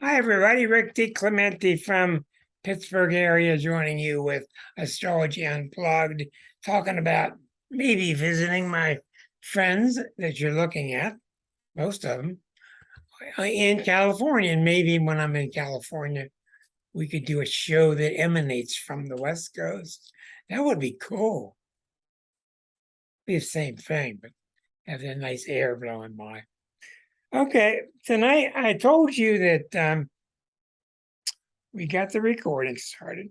Hi, everybody. Rick DiClemente from Pittsburgh area joining you with Astrology Unplugged, talking about maybe visiting my friends that you're looking at, most of them, in California. And maybe when I'm in California, we could do a show that emanates from the West Coast. That would be cool. Be the same thing, but have that nice air blowing by. Okay, tonight I told you that we got the recording started.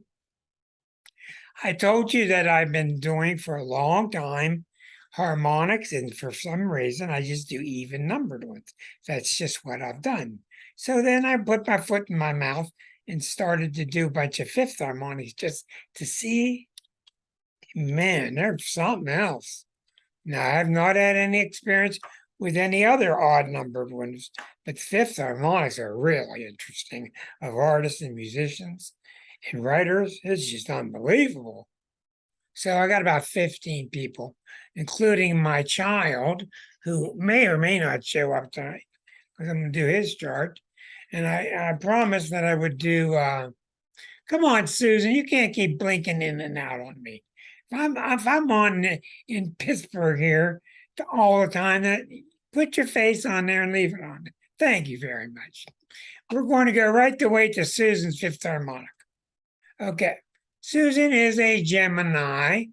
I told you that I've been doing for a long time harmonics, and for some reason I just do even numbered ones. That's just what I've done. So then I put my foot in my mouth and started to do a bunch of fifth harmonics just to see, man, there's something else. Now, I have not had any experience with any other odd numbered ones, but fifth harmonics are really interesting of artists and musicians and writers. It's just unbelievable. So I got about 15 people, including my child, who may or may not show up tonight because I'm going to do his chart. And I promised that I would do, come on, Susan, you can't keep blinking in and out on me. If I'm on in Pittsburgh here all the time, that put your face on there and leave it on. Thank you very much. We're going to go right the way to Susan's fifth harmonic. Okay, Susan is a Gemini.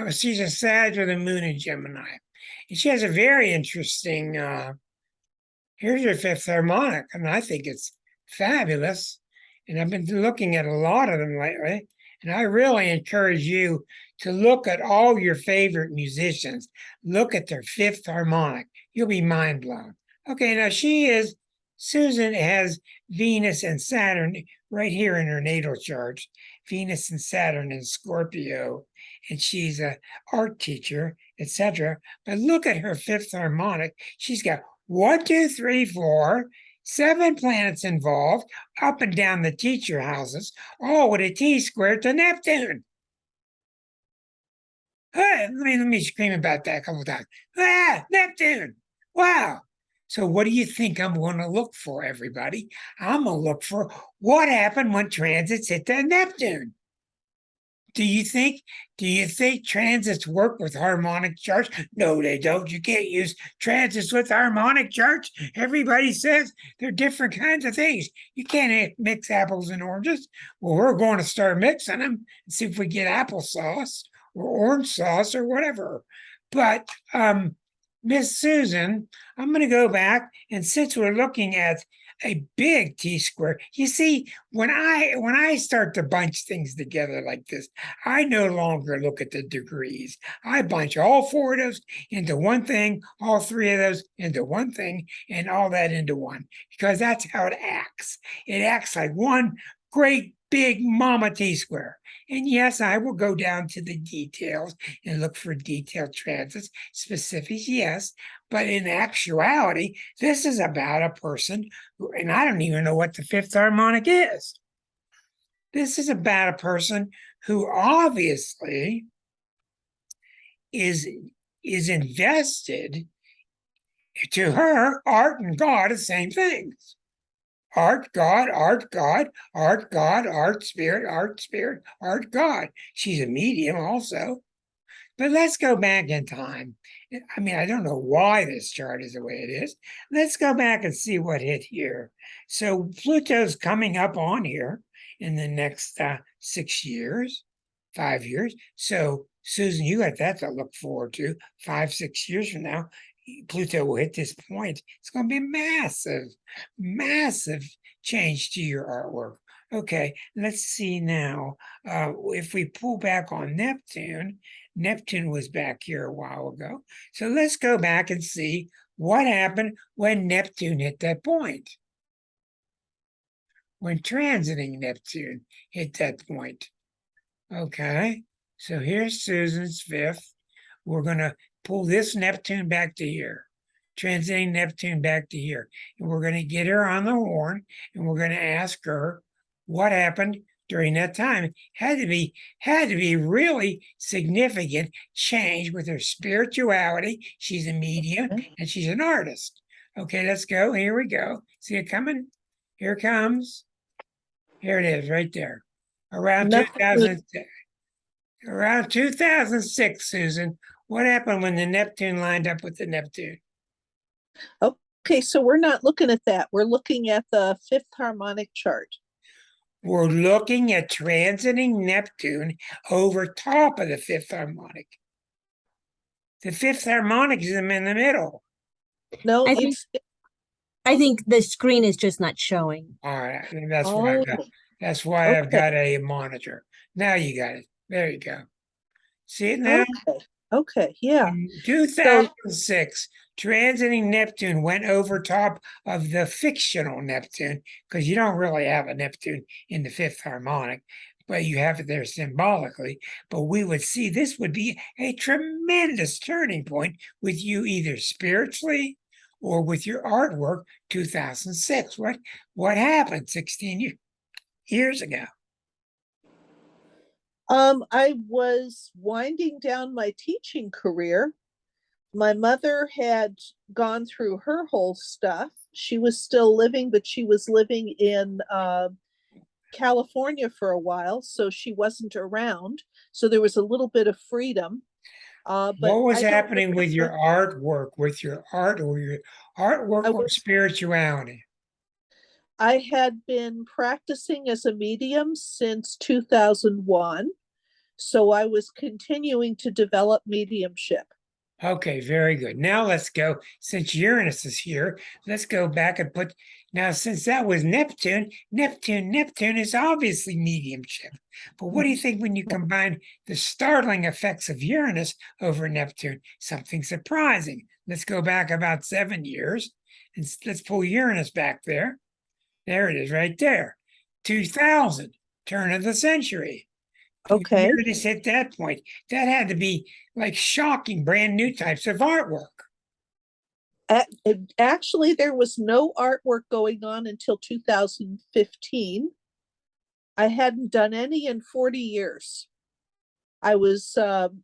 She's a Sag with a moon in Gemini. And she has a very interesting, here's your fifth harmonic, and I think it's fabulous. And I've been looking at a lot of them lately. And I really encourage you to look at all your favorite musicians. Look at their fifth harmonic. You'll be mind blown. Okay, now Susan has Venus and Saturn right here in her natal chart. Venus and Saturn in Scorpio. And she's an art teacher, etc. But look at her fifth harmonic. She's got 1, 2, 3, 4, 7 planets involved, up and down the teacher houses, all with a T-square to Neptune. Hey, let me scream about that a couple of times. Ah, Neptune! Wow. So what do you think I'm going to look for, everybody? I'm going to look for what happened when transits hit the Neptune. Do you think transits work with harmonic charts? No, they don't. You can't use transits with harmonic charts. Everybody says they're different kinds of things. You can't mix apples and oranges. Well, we're going to start mixing them and see if we get applesauce or orange sauce or whatever. But Miss Susan, I'm going to go back, and since we're looking at a big T-square, you see, when I start to bunch things together like this, I no longer look at the degrees. I bunch all 4 of those into one thing, all 3 of those into one thing, and all that into one, because that's how it acts. It acts like one great big mama T-square. And yes, I will go down to the details and look for detailed transits, specifics, yes. But in actuality, this is about a person who, and I don't even know what the fifth harmonic is. This is about a person who obviously is invested. To her, art and God are the same things. Art, God, art, God, art, God, art, spirit, art, God. She's a medium also. But let's go back in time. I mean, I don't know why this chart is the way it is. Let's go back and see what hit here. So Pluto's coming up on here in the next 6 years, 5 years. So Susan, you got that to look forward to. 5, 6 years from now, Pluto will hit this point. It's going to be massive, massive change to your artwork. Okay, let's see now. If we pull back on Neptune, Neptune was back here a while ago. So let's go back and see what happened when Neptune hit that point. When transiting Neptune hit that point. Okay, so here's Susan's fifth. We're going to pull this Neptune back to here, transiting Neptune back to here. And we're going to get her on the horn, and we're going to ask her what happened during that time. It had to be really significant change with her spirituality. She's a medium and she's an artist. Okay, let's go. Here we go. See it coming? Here it comes. Here it is, right there. Around Nothing. 2006, Susan. What happened when the Neptune lined up with the Neptune? Okay, so we're not looking at that. We're looking at the fifth harmonic chart. We're looking at transiting Neptune over top of the fifth harmonic. The fifth harmonic is in the middle. No, I think I think the screen is just not showing. All right, and that's why Oh, that's why I've okay. got a monitor. Now you got it. There you go. See it now? Okay, yeah. In 2006, transiting Neptune went over top of the fictional Neptune, because you don't really have a Neptune in the fifth harmonic, but you have it there symbolically. But we would see this would be a tremendous turning point with you either spiritually or with your artwork. 2006. What happened 16 years ago? I was winding down my teaching career. My mother had gone through her whole stuff. She was still living, but she was living in California for a while, so she wasn't around. So there was a little bit of freedom. But What was I don't happening with your artwork, with your art or your artwork or spirituality? I had been practicing as a medium since 2001. So I was continuing to develop mediumship. Okay, very good. Now let's go, since Uranus is here, let's go back and put, now since that was Neptune is obviously mediumship. But what do you think when you combine the startling effects of Uranus over Neptune? Something surprising. Let's go back about 7 years and let's pull Uranus back there. There it is right there. 2000, turn of the century. Okay. Uranus hit that point. That had to be like shocking, brand new types of artwork. Actually, there was no artwork going on until 2015. I hadn't done any in 40 years. I was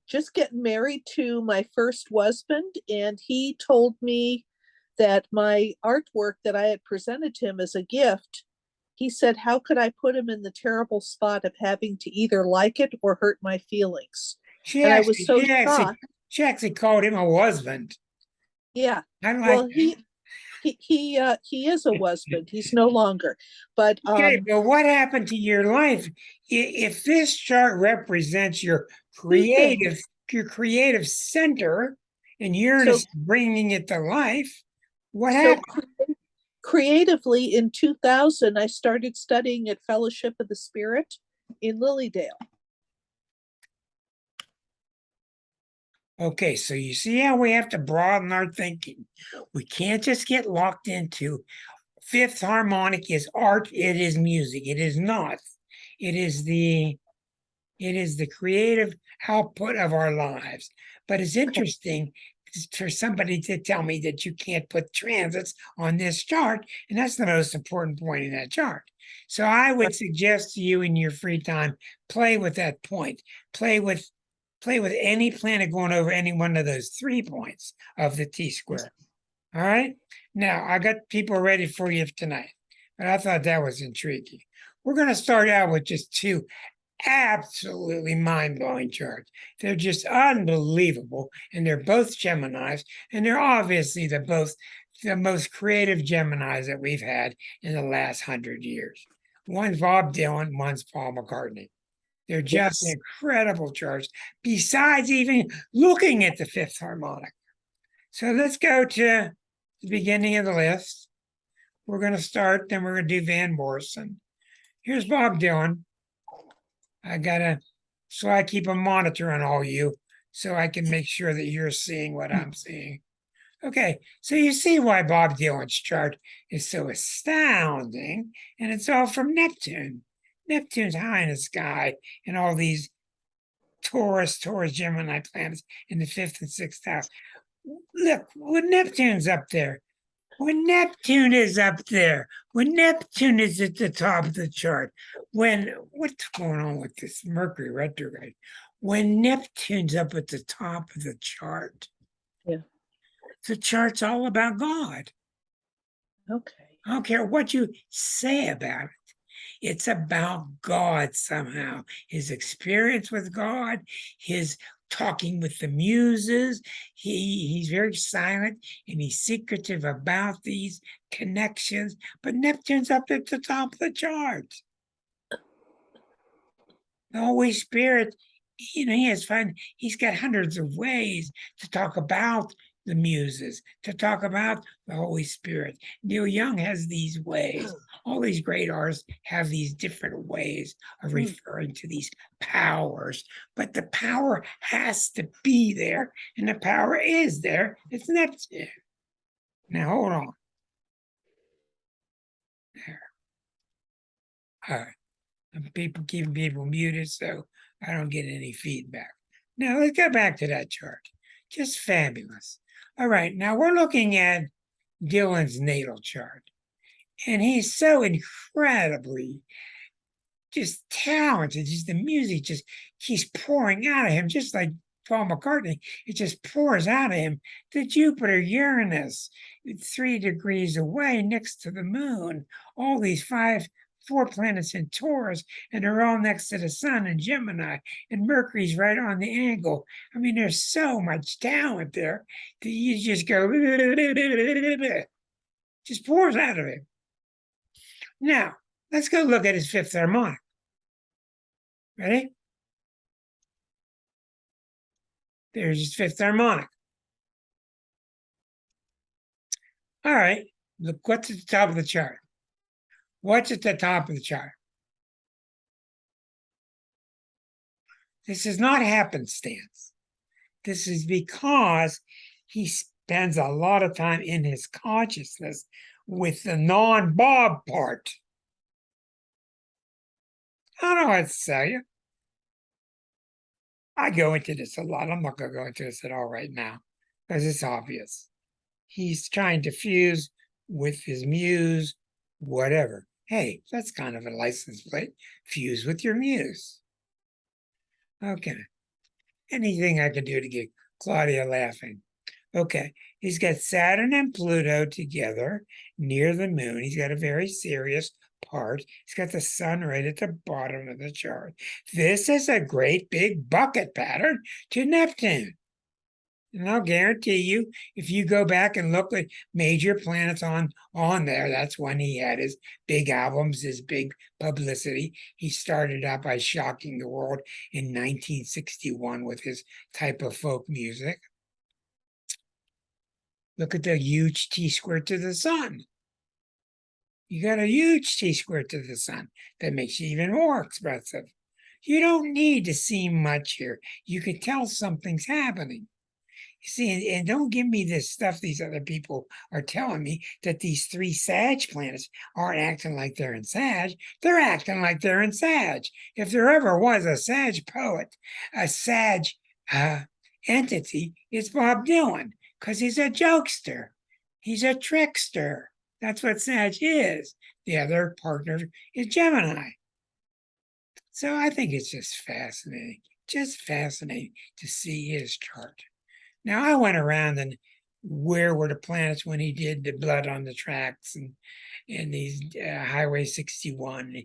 just getting married to my first husband, and he told me that my artwork that I had presented to him as a gift, he said, how could I put him in the terrible spot of having to either like it or hurt my feelings? And I was so shocked. She actually called him a husband. Yeah. I like Well, that. he is a husband. He's no longer. But Okay, but what happened to your life? If this chart represents your creative center, and Uranus so bringing it to life, what so happened? creatively in 2000, I started studying at Fellowship of the Spirit in Lilydale. Okay, so you see how we have to broaden our thinking. We can't just get locked into fifth harmonic is art, it is music. It is not. It is the creative output of our lives. But it's interesting for somebody to tell me that you can't put transits on this chart, and that's the most important point in that chart. So I would suggest to you in your free time, play with that point. Play with any planet going over any one of those 3 points of the T-square. All right. Now I got people ready for you tonight, but I thought that was intriguing. We're going to start out with just 2 absolutely mind-blowing charts. They're just unbelievable, and they're both Geminis, and they're obviously the most creative Geminis that we've had in the last 100 years. One's Bob Dylan, one's Paul McCartney. They're just incredible charts, besides even looking at the fifth harmonic. So let's go to the beginning of the list. We're going to start, then we're going to do Van Morrison. Here's Bob Dylan. So I keep a monitor on all you, so I can make sure that you're seeing what I'm seeing. Okay, so you see why Bob Dylan's chart is so astounding, and it's all from Neptune. Neptune's high in the sky, and all these Taurus, Gemini planets in the 5th and 6th house. Look, when Neptune's up there, when Neptune is up there, when Neptune is at the top of the chart, what's going on with this Mercury retrograde? When Neptune's up at the top of the chart, Yeah. the chart's all about God. Okay. I don't care what you say about it. It's about God somehow. His experience with God, his talking with the muses. He's very silent and he's secretive about these connections. But Neptune's up at the top of the chart. The Holy Spirit, he has fun. He's got hundreds of ways to talk about the muses, to talk about the Holy Spirit. Neil Young has these ways. All these great artists have these different ways of referring to these powers, but the power has to be there, and the power is there. It's Neptune. Now, hold on. There. All right. And people keeping people muted so I don't get any feedback. Now, let's go back to that chart. Just fabulous. All right, now we're looking at Dylan's natal chart. And he's so incredibly just talented. Just the music just keeps pouring out of him, just like Paul McCartney. It just pours out of him. The Jupiter, Uranus, 3 degrees away next to the moon. All these 4 planets in Taurus, and they're all next to the sun in Gemini, and Mercury's right on the angle. I mean, there's so much talent there that you just go, just pours out of it. Now, let's go look at his 5th harmonic. Ready? There's his 5th harmonic. All right, look what's at the top of the chart. What's at the top of the chart? This is not happenstance. This is because he spends a lot of time in his consciousness with the non-Bob part. I don't know what to tell you. I go into this a lot. I'm not going to go into this at all right now because it's obvious. He's trying to fuse with his muse, whatever. Hey, that's kind of a license plate. Fuse with your muse. Okay. Anything I can do to get Claudia laughing. Okay. He's got Saturn and Pluto together near the moon. He's got a very serious part. He's got the sun right at the bottom of the chart. This is a great big bucket pattern to Neptune. And I'll guarantee you, if you go back and look at major planets on there, that's when he had his big albums, his big publicity. He started out by shocking the world in 1961 with his type of folk music. Look at the huge T-square to the sun. You got a huge T-square to the sun that makes you even more expressive. You don't need to see much here. You can tell something's happening. You see, and don't give me this stuff these other people are telling me that these 3 Sag planets aren't acting like they're in Sag. They're acting like they're in Sag. If there ever was a Sag poet, a Sag entity, it's Bob Dylan, because he's a jokester. He's a trickster. That's what Sag is. The other partner is Gemini. So I think it's just fascinating to see his chart. Now, I went around and where were the planets when he did the Blood on the Tracks and these Highway 61, and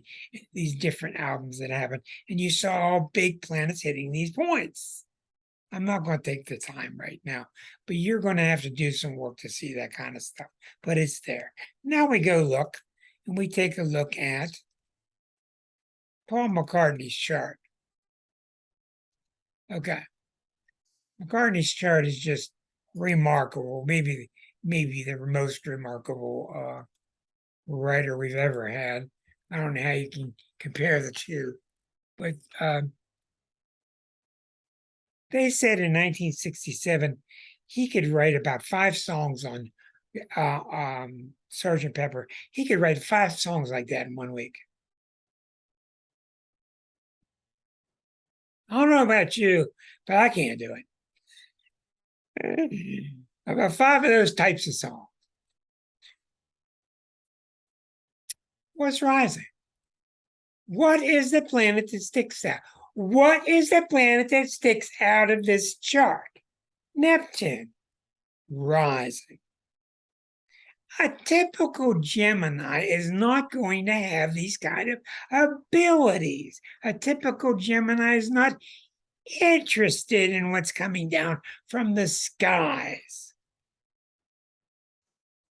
these different albums that happened. And you saw all big planets hitting these points. I'm not going to take the time right now, but you're going to have to do some work to see that kind of stuff. But it's there. Now we go look, and we take a look at Paul McCartney's chart. Okay. McCartney's chart is just remarkable. Maybe the most remarkable writer we've ever had. I don't know how you can compare the two, but they said in 1967 he could write about 5 songs on Sgt. Pepper. He could write 5 songs like that in 1 week. I don't know about you, but I can't do it. About 5 of those types of songs. What's rising? What is the planet that sticks out? What is the planet that sticks out of this chart? Neptune, rising. A typical Gemini is not going to have these kind of abilities. A typical Gemini is not interested in what's coming down from the skies.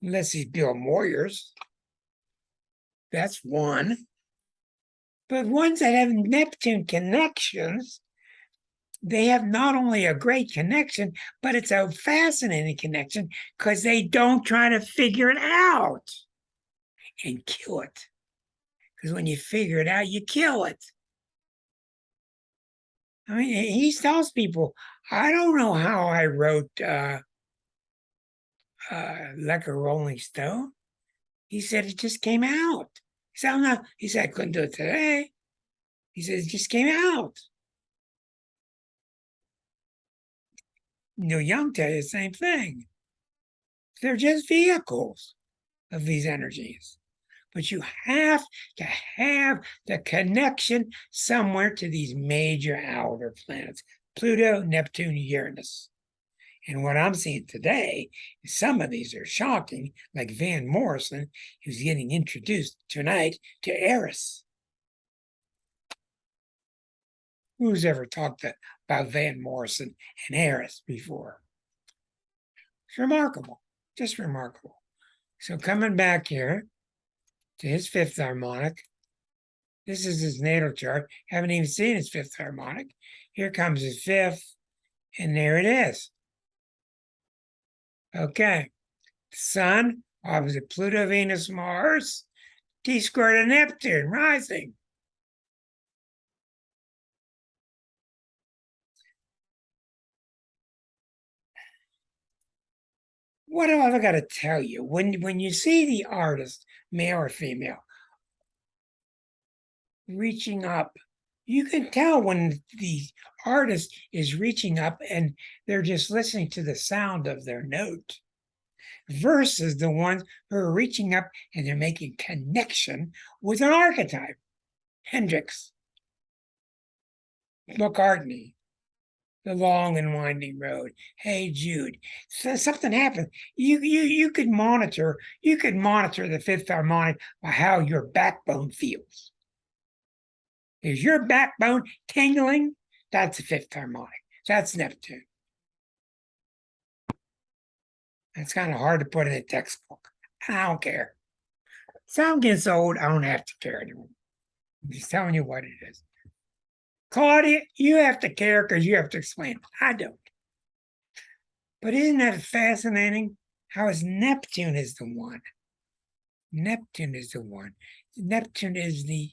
Unless he's Bill Moyers. That's one. But ones that have Neptune connections, they have not only a great connection, but it's a fascinating connection because they don't try to figure it out and kill it. Because when you figure it out, you kill it. I mean, he tells people, I don't know how I wrote Like a Rolling Stone. He said it just came out. He said, I'm not, he said, I couldn't do it today. He said, it just came out. Neil Young tell you the same thing. They're just vehicles of these energies. But you have to have the connection somewhere to these major outer planets, Pluto, Neptune, Uranus. And what I'm seeing today is some of these are shocking, like Van Morrison, who's getting introduced tonight to Eris. Who's ever talked about Van Morrison and Eris before? It's remarkable, just remarkable. So coming back here to his fifth harmonic, this is his natal chart. Haven't even seen his fifth harmonic. Here comes his fifth, and there it is. Okay, Sun, opposite Pluto, Venus, Mars, T squared of Neptune, rising. What do I got to tell you? When you see the artist, male or female, reaching up, you can tell when the artist is reaching up and they're just listening to the sound of their note versus the ones who are reaching up and they're making connection with an archetype. Hendrix, McCartney, The Long and Winding Road, Hey Jude. So something happened. You could monitor the fifth harmonic by how your backbone feels. Is your backbone tingling? That's the fifth harmonic. That's Neptune. It's kind of hard to put in a textbook. I don't care. Sound gets old, I don't have to care anymore. I'm just telling you what it is. Claudia, you have to care because you have to explain. I don't. But isn't that fascinating? How is Neptune is the one? Neptune is the one. Neptune is the,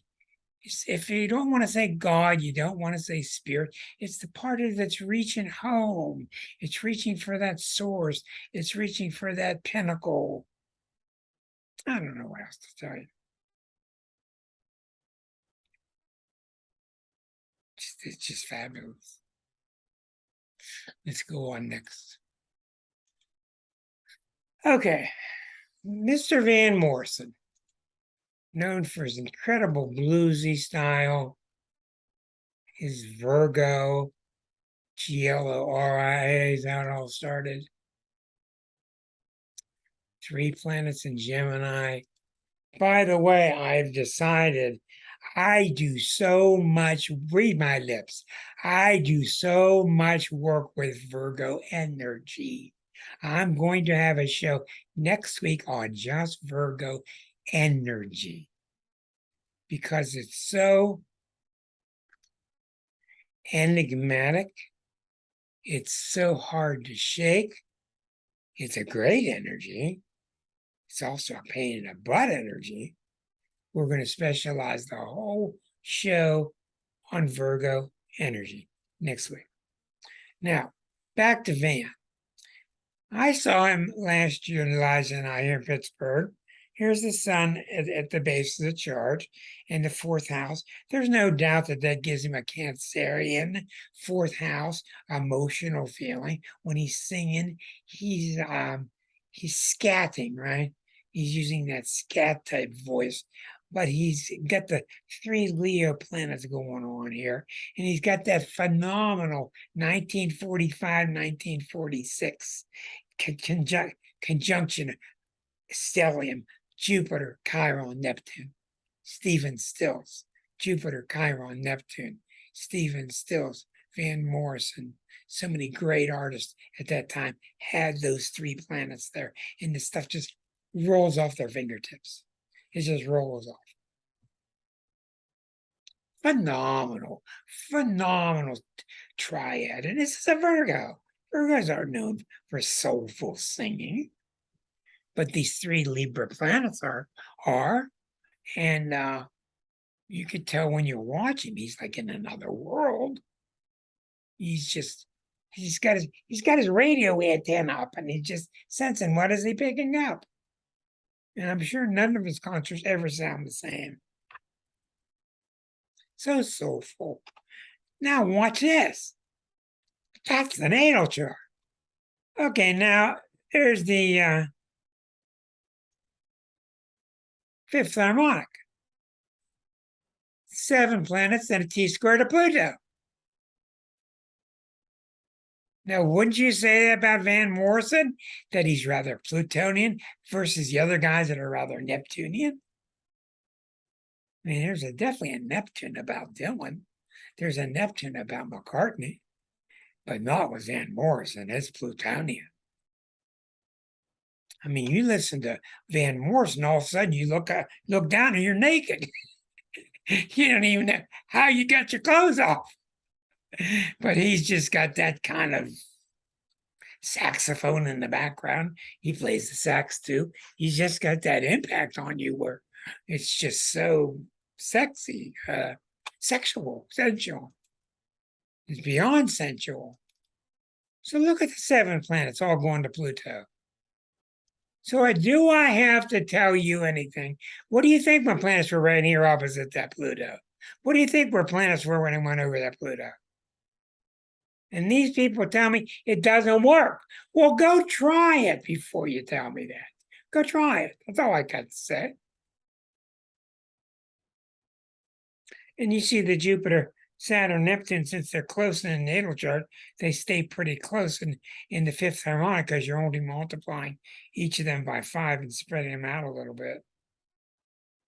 if you don't want to say God, you don't want to say spirit, it's the part of it that's reaching home. It's reaching for that source. It's reaching for that pinnacle. I don't know what else to tell you. It's just fabulous. Let's go on next. Okay, Mr. Van Morrison, known for his incredible bluesy style, his Virgo, Gloria is how it all started. 3 planets in Gemini. By the way, I've decided I do so much, read my lips, I do so much work with Virgo energy. I'm going to have a show next week on just Virgo energy because it's so enigmatic. It's so hard to shake. It's a great energy. It's also a pain in the butt energy. We're going to specialize the whole show on Virgo energy next week. Now, back to Van. I saw him last year, Elijah and I, here in Pittsburgh. Here's the sun at the base of the chart in the fourth house. There's no doubt that that gives him a Cancerian fourth house emotional feeling. When he's singing, he's scatting, right? He's using that scat type voice, but he's got the 3 Leo planets going on here, and he's got that phenomenal 1945, 1946 conjunction stellium, Jupiter, Chiron, Neptune. Stephen Stills, Jupiter, Chiron, Neptune. Stephen Stills, Van Morrison. So many great artists at that time had those three planets there, and the stuff just rolls off their fingertips. It just rolls off. Phenomenal, phenomenal triad. And this is a Virgo. Virgos are known for soulful singing, but these three Libra planets are, and you could tell when you're watching, he's like in another world. He's got his radio antenna up, and he's just sensing what is he picking up. And I'm sure none of his concerts ever sound the same. So soulful. Now watch this. That's the natal chart. Okay, now there's the fifth harmonic. 7 planets and a T-square to Pluto. Now, wouldn't you say that about Van Morrison? That he's rather Plutonian versus the other guys that are rather Neptunian? I mean, there's definitely a Neptune about Dylan. There's a Neptune about McCartney, but not with Van Morrison. It's Plutonian. I mean, you listen to Van Morrison, all of a sudden you look down and you're naked. You don't even know how you got your clothes off. But he's just got that kind of saxophone in the background. He plays the sax too. He's just got that impact on you where it's just so sexy, sexual, sensual. It's beyond sensual. So look at the 7 planets all going to Pluto. So do I have to tell you anything? What do you think my planets were right here opposite that Pluto? What do you think were planets were when I went over that Pluto? And these people tell me it doesn't work. Well, go try it before you tell me that. Go try it. That's all I got to say. And you see the Jupiter, Saturn, Neptune, since they're close in the natal chart, they stay pretty close in the fifth harmonic because you're only multiplying each of them by 5 and spreading them out a little bit.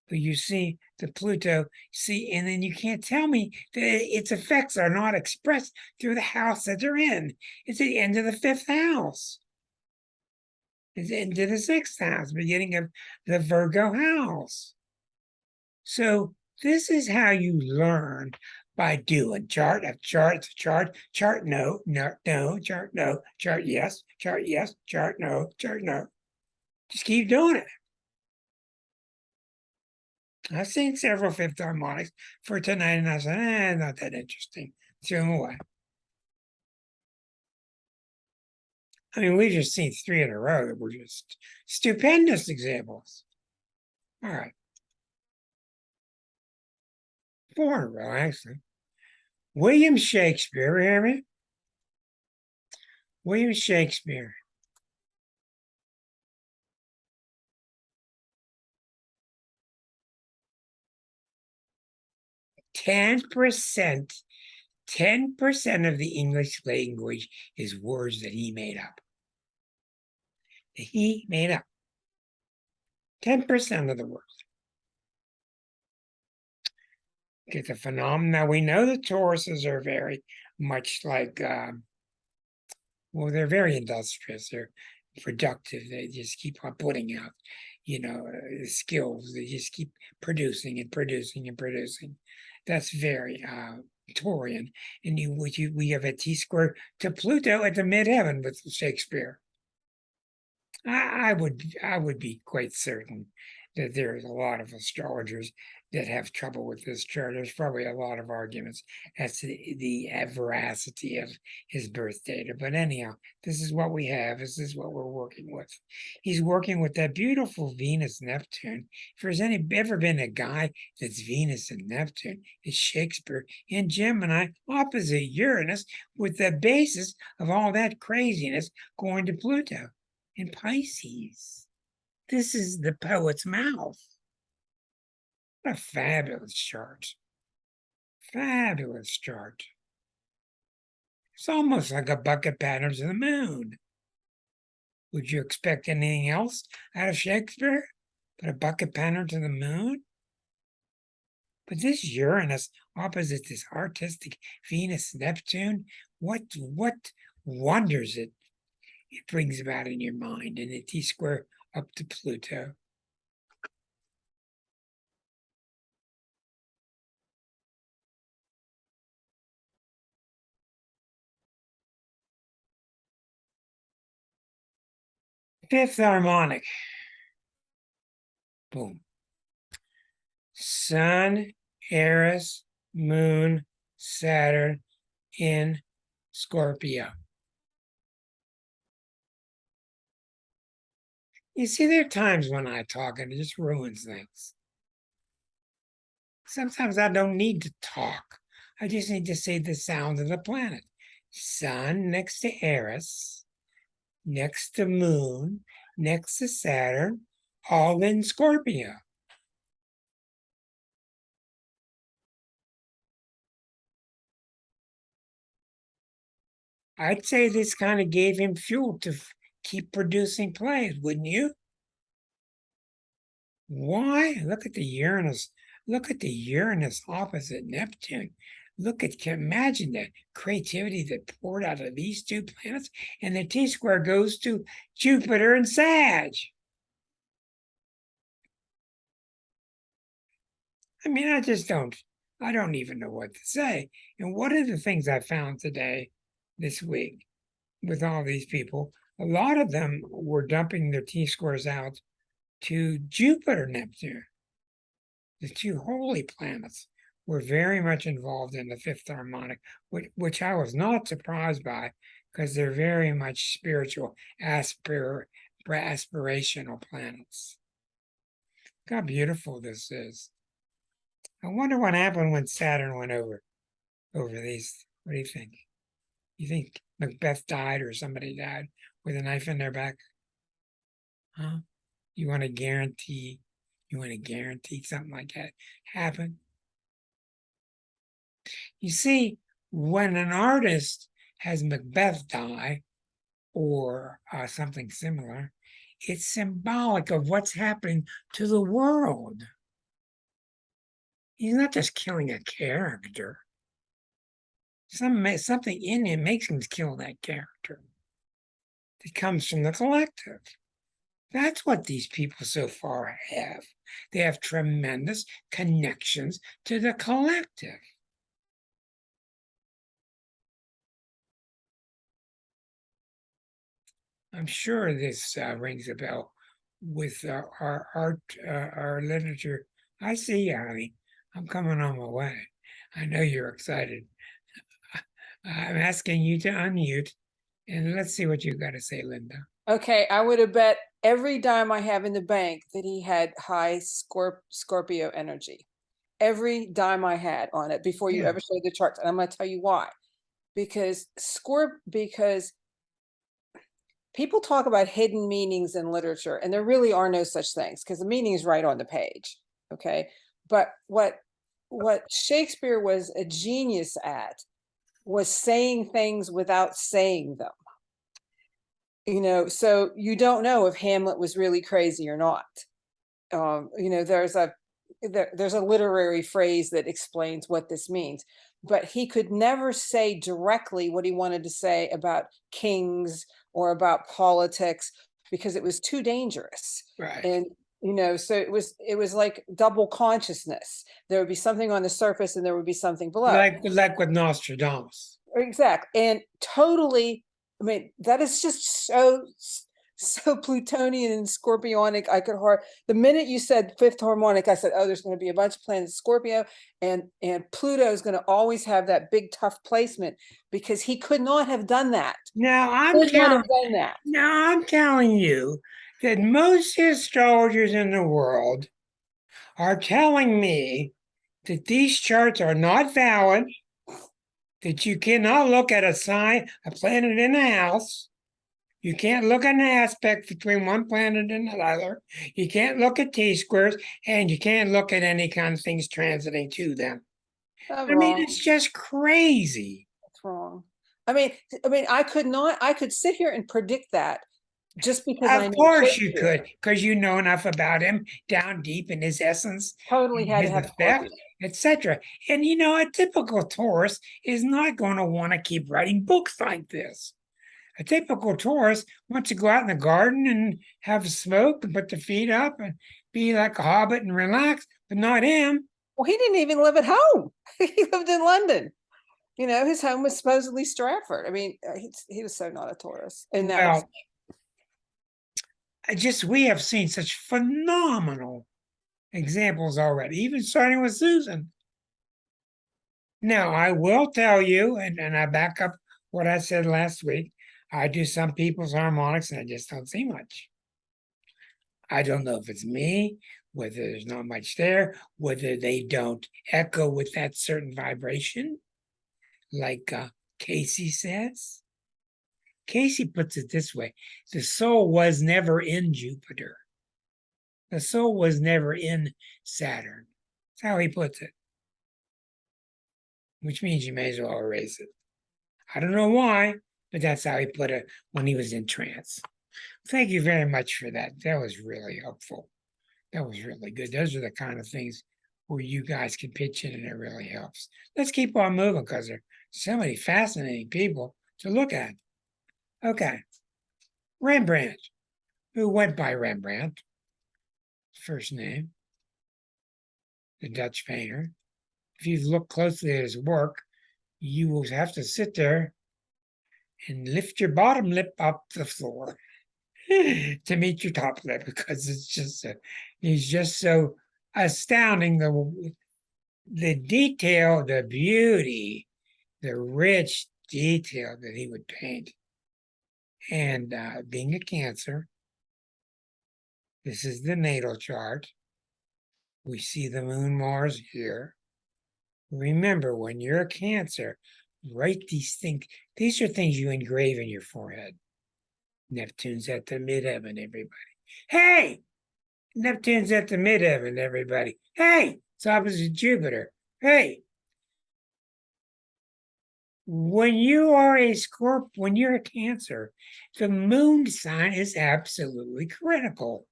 But you see the Pluto, and then you can't tell me that its effects are not expressed through the house that they're in. It's the end of the 5th house. It's into the 6th house, beginning of the Virgo house. So this is how you learn by doing chart, chart, no, chart, no, chart, yes, chart, no, chart, no. Just keep doing it. I've seen several 5th harmonics for tonight, and I said, not that interesting. Threw them away. I mean, we've just seen 3 in a row that were just stupendous examples. All right. 4 in a row, actually. William Shakespeare, ever hear me? William Shakespeare. Ten percent of the English language is words that he made up. He made up 10% of the words. Get the phenomena. We know the Tauruses are very much like, well, they're very industrious. They're productive. They just keep on putting out, skills. They just keep producing and producing and producing. That's very Taurian. And we have a T-square to Pluto at the midheaven with Shakespeare. I would be quite certain that there's a lot of astrologers that have trouble with this chart. There's probably a lot of arguments as to the veracity of his birth data. But anyhow, this is what we have. This is what we're working with. He's working with that beautiful Venus Neptune. If there's ever been a guy that's Venus and Neptune, it's Shakespeare in Gemini opposite Uranus, with the basis of all that craziness going to Pluto in Pisces. This is the poet's mouth. What a fabulous chart. Fabulous chart. It's almost like a bucket patterns of the moon. Would you expect anything else out of Shakespeare? But a bucket pattern to the moon? But this Uranus opposite this artistic Venus Neptune, what wonders it brings about in your mind, and a T-square up to Pluto. Fifth harmonic. Boom. Sun, Eris, Moon, Saturn in Scorpio. You see, there are times when I talk and it just ruins things. Sometimes I don't need to talk. I just need to say the sound of the planet. Sun next to Eris, next to Moon, next to Saturn, all in Scorpio. I'd say this kind of gave him fuel to keep producing plays, wouldn't you? Why? Look at the Uranus. Look at the Uranus opposite Neptune. Imagine the creativity that poured out of these two planets, and the T-square goes to Jupiter and Sag. I mean, I don't even know what to say. And one of the things I found this week, with all these people, a lot of them were dumping their T-squares out to Jupiter, Neptune. The two holy planets were very much involved in the fifth harmonic, which I was not surprised by, because they're very much spiritual, aspirational planets. Look how beautiful this is. I wonder what happened when Saturn went over these. What do you think? You think Macbeth died or somebody died with a knife in their back? Huh? You want to guarantee something like that happen? You see, when an artist has Macbeth die or something similar, it's symbolic of what's happening to the world. He's not just killing a character. Something in him makes him kill that character. It comes from the collective. That's what these people so far have. They have tremendous connections to the collective. I'm sure this rings a bell with our art, our literature. I see you, honey. I'm coming on my way. I know you're excited. I'm asking you to unmute, and let's see what you got to say, Linda. Okay, I would have bet every dime I have in the bank that he had high Scorpio energy. Every dime I had on it before you ever showed the charts. And I'm going to tell you why. Because people talk about hidden meanings in literature, and there really are no such things because the meaning is right on the page. Okay. But what Shakespeare was a genius at was saying things without saying them. So you don't know if Hamlet was really crazy or not. There's a literary phrase that explains what this means, but he could never say directly what he wanted to say about kings or about politics because it was too dangerous. Right. And so it was like double consciousness. There would be something on the surface and there would be something below. Like with Nostradamus. Exactly. And totally, I mean, that is just so Plutonian and Scorpionic. The minute you said fifth harmonic, I said, oh, there's going to be a bunch of planets Scorpio, and Pluto is going to always have that big tough placement because he could not have done that. Now I'm telling you that most astrologers in the world are telling me that these charts are not valid, that you cannot look at a sign, a planet in a house. You can't look at an aspect between one planet and another. You can't look at T-squares, and you can't look at any kind of things transiting to them. I mean, it's just crazy. That's wrong. I mean, I could sit here and predict that just because I Of know course you Shakespeare. could, because you know enough about him down deep in his essence, Totally had to his have effect, Scorpio. etc. And you know, a typical Taurus is not going to want to keep writing books like this. A typical Taurus wants to go out in the garden and have a smoke and put their feet up and be like a hobbit and relax, but not him. Well, he didn't even live at home. He lived in London. You know, his home was supposedly Stratford. I mean, he was so not a Taurus in that Well, respect. we have seen such phenomenal examples already, even starting with Susan. Now, I will tell you, and I back up what I said last week. I do some people's harmonics and I just don't see much. I don't know if it's me, whether there's not much there, whether they don't echo with that certain vibration, like Casey says. Casey puts it this way: the soul was never in Jupiter. The soul was never in Saturn. That's how he puts it. Which means you may as well erase it. I don't know why, but that's how he put it when he was in trance. Thank you very much for that. That was really helpful. That was really good. Those are the kind of things where you guys can pitch in and it really helps. Let's keep on moving because there are so many fascinating people to look at. Okay. Rembrandt, who went by Rembrandt, first name, the Dutch painter. If you look closely at his work, you will have to sit there and lift your bottom lip up the floor to meet your top lip because he's just so astounding. The detail, the beauty, the rich detail that he would paint. And being a Cancer, this is the natal chart. We see the moon Mars here. Remember, when you're a Cancer, write these things. These are things you engrave in your forehead. Neptune's at the midheaven, everybody. Hey! Neptune's at the midheaven, everybody. Hey! It's opposite Jupiter. Hey! When you are a Scorpio, when you're a Cancer, the moon sign is absolutely critical.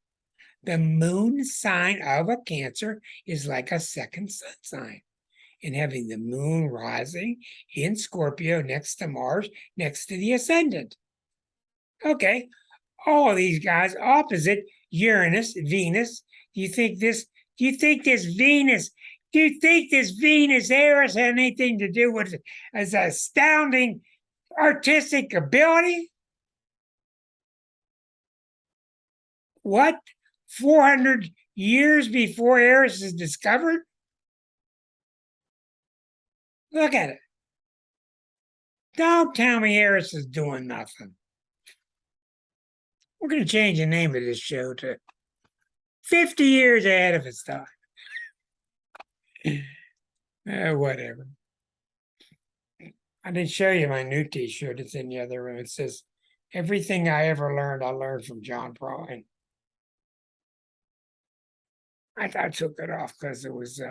The moon sign of a Cancer is like a second sun sign. And having the moon rising in Scorpio next to Mars, next to the ascendant. Okay, all of these guys opposite Uranus, Venus. Do you think this Venus Eris had anything to do with his astounding artistic ability? What? 400 years before Eris is discovered? Look at it. Don't tell me Eris is doing nothing. We're going to change the name of this show to 50 years ahead of its time. Whatever. I didn't show you my new t-shirt. It's in the other room. It says, everything I ever learned, I learned from John Prine. I took it off because it was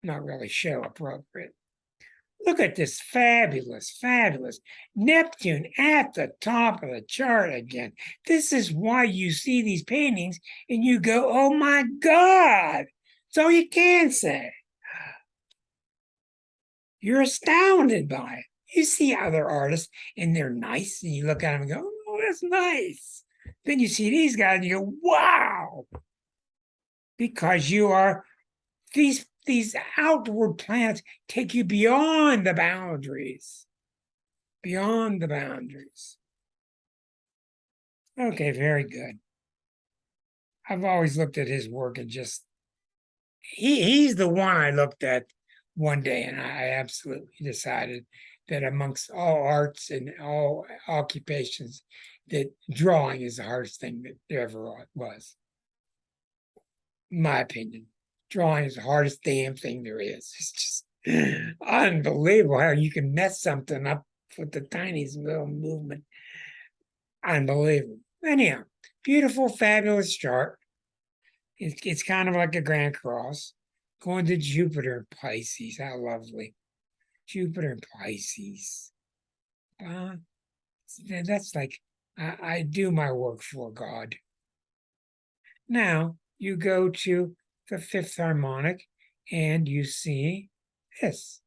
not really show appropriate. Look at this fabulous Neptune at the top of the chart again. This is why you see these paintings and you go, oh my God. That's all you can say. You're astounded by it. You see other artists and they're nice and you look at them and go, oh, that's nice. Then you see these guys and you go, wow. Because you are, these outward planets take you beyond the boundaries. Beyond the boundaries. Okay, very good. I've always looked at his work and just, he's the one I looked at one day and I absolutely decided that amongst all arts and all occupations, that drawing is the hardest thing that there ever was. My opinion. Drawing is the hardest damn thing there is. It's just unbelievable how you can mess something up with the tiniest little movement. Unbelievable. Anyhow, beautiful, fabulous chart. It's kind of like a Grand Cross. Going to Jupiter and Pisces. How lovely. Jupiter and Pisces. That's like I do my work for God. Now you go to the fifth harmonic and you see this.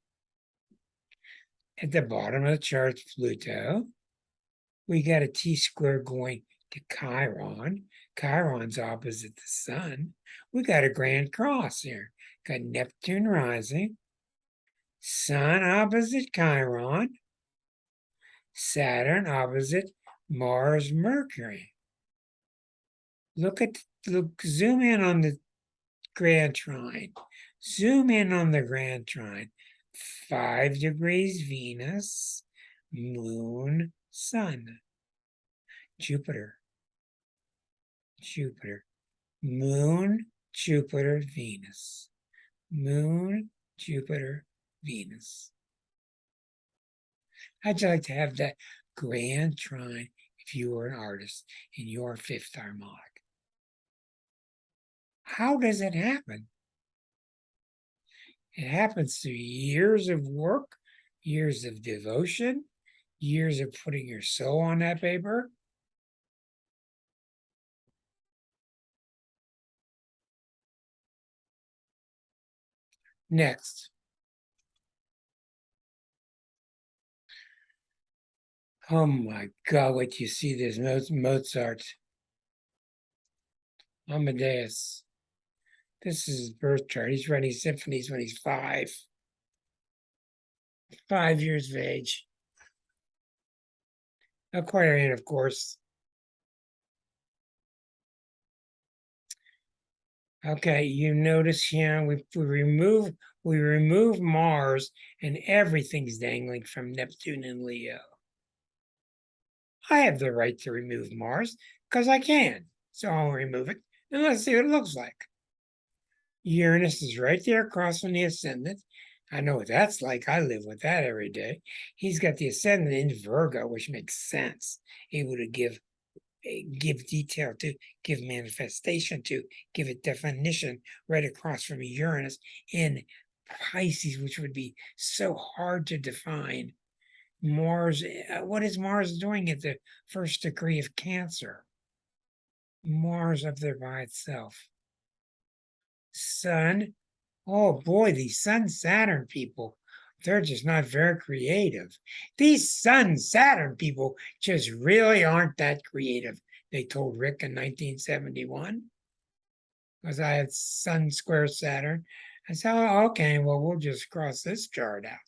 At the bottom of the chart, Pluto. We got a T-square going to Chiron. Chiron's opposite the sun. We got a grand cross here. Got Neptune rising. Sun opposite Chiron. Saturn opposite Mars, Mercury. Look, zoom in on the grand trine. Zoom in on the grand trine. 5 degrees Venus, Moon, Sun. Jupiter, Moon, Jupiter, Venus. Moon, Jupiter, Venus. How'd you like to have that grand trine if you were an artist in your fifth harmonic? How does it happen? It happens through years of work, years of devotion, years of putting your soul on that paper. Next. Oh my God, wait till you see this Mozart. Amadeus. This is his birth chart. He's writing symphonies when he's 5. 5 years of age. Aquarian, of course. Okay, you notice here we remove Mars and everything's dangling from Neptune and Leo. I have the right to remove Mars because I can. So I'll remove it and let's see what it looks like. Uranus is right there across from the ascendant. I know what that's like. I live with that every day. He's got the ascendant in Virgo, which makes sense. Able to give detail to, give manifestation to, give it definition right across from Uranus in Pisces, which would be so hard to define. Mars, what is Mars doing at the first degree of Cancer? Mars up there by itself. Sun, oh boy, these Sun-Saturn people, they're just not very creative. These Sun-Saturn people just really aren't that creative, they told Rick in 1971. Because I had Sun square Saturn. I said, oh, okay, well, we'll just cross this chart out.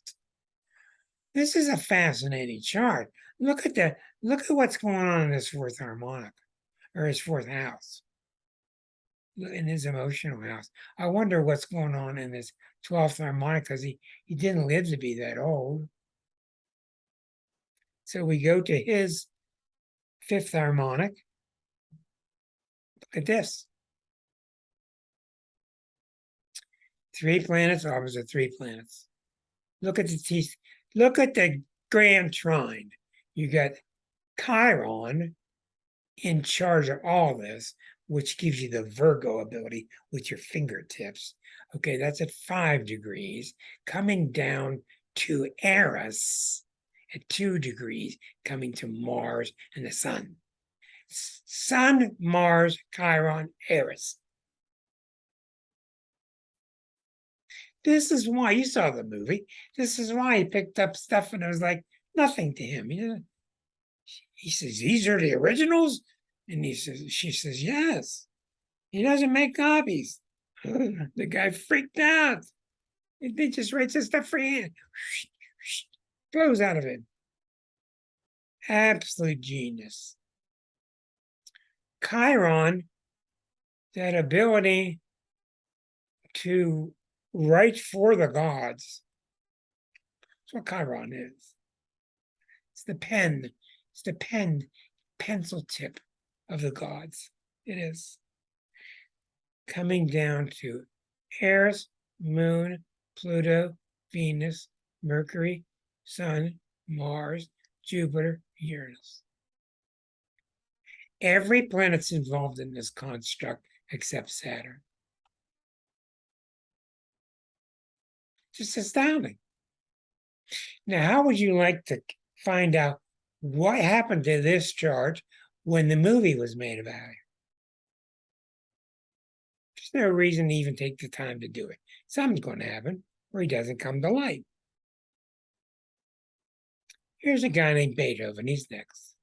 This is a fascinating chart. Look at what's going on in his fourth harmonic, or his fourth house. In his emotional house. I wonder what's going on in his 12th harmonic because he didn't live to be that old. So we go to his fifth harmonic. Look at this. 3 planets opposite 3 planets. Look at the teeth. Look at the grand trine. You got Chiron in charge of all this, which gives you the Virgo ability with your fingertips. Okay, that's at 5 degrees, coming down to Eris at 2 degrees, coming to Mars and the Sun. Sun, Mars, Chiron, Eris. This is why, you saw the movie, this is why he picked up stuff and it was like nothing to him. He says, these are the originals? And she says, yes. He doesn't make copies. The guy freaked out. They just writes this stuff freehand. Flows out of it. Absolute genius. Chiron, that ability to write for the gods. That's what Chiron is. It's the pen. It's the pencil tip of the gods. It is. Coming down to Eris, Moon, Pluto, Venus, Mercury, Sun, Mars, Jupiter, Uranus. Every planet's involved in this construct except Saturn. Just astounding. Now, how would you like to find out what happened to this chart when the movie was made about it? There's no reason to even take the time to do it. Something's going to happen or he doesn't come to light. Here's a guy named Beethoven. He's next.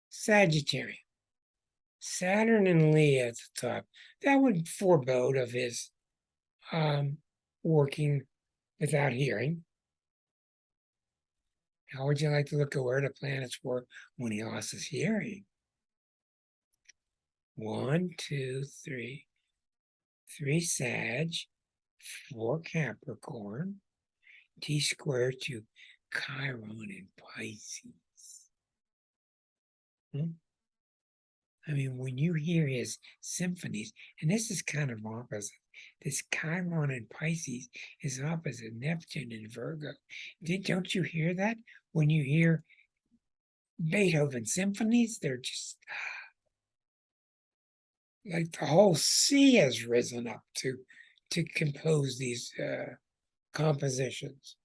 Sagittarius. Saturn and Leo at the top. That would forebode of his working without hearing. How would you like to look at where the planets were when he lost his hearing? 1, 2, 3. 3 Sag, 4 Capricorn, T² to Chiron and Pisces. I mean, when you hear his symphonies, and this is kind of opposite, this Chiron and Pisces is opposite Neptune and Virgo. Don't you hear that? When you hear Beethoven symphonies, they're just like the whole sea has risen up to compose these compositions.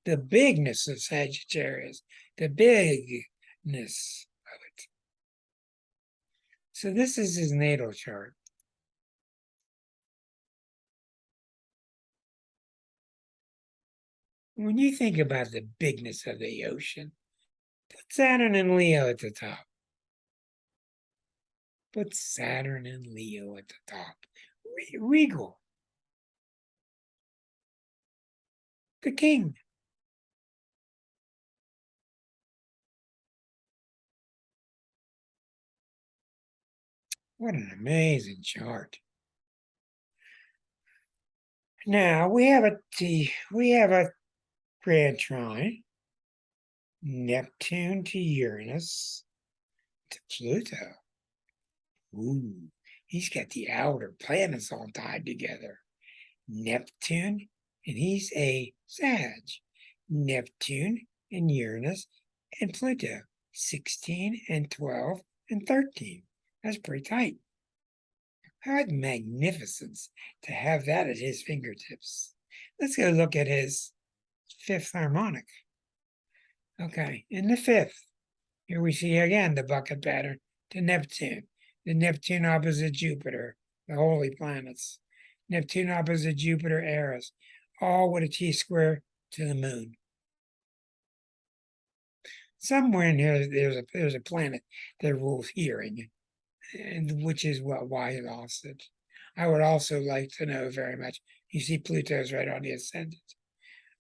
The bigness of Sagittarius, the bigness of it. So this is his natal chart. When you think about the bigness of the ocean, put Saturn and Leo at the top. Put Saturn and Leo at the top. Regal. The king. What an amazing chart. Now we have a grand trine. Neptune to Uranus to Pluto. Ooh, he's got the outer planets all tied together. Neptune, and he's a Sag. Neptune and Uranus and Pluto. 16 and 12 and 13. That's pretty tight. What magnificence to have that at his fingertips. Let's go look at his 5th harmonic. Okay, in the 5th, here we see again the bucket pattern to Neptune. The Neptune opposite Jupiter, the holy planets. Neptune opposite Jupiter, Eris, all with a T² to the moon. Somewhere in here, there's a planet that rules hearing, and which is why he lost it. I would also like to know very much. You see, Pluto's right on the ascendant.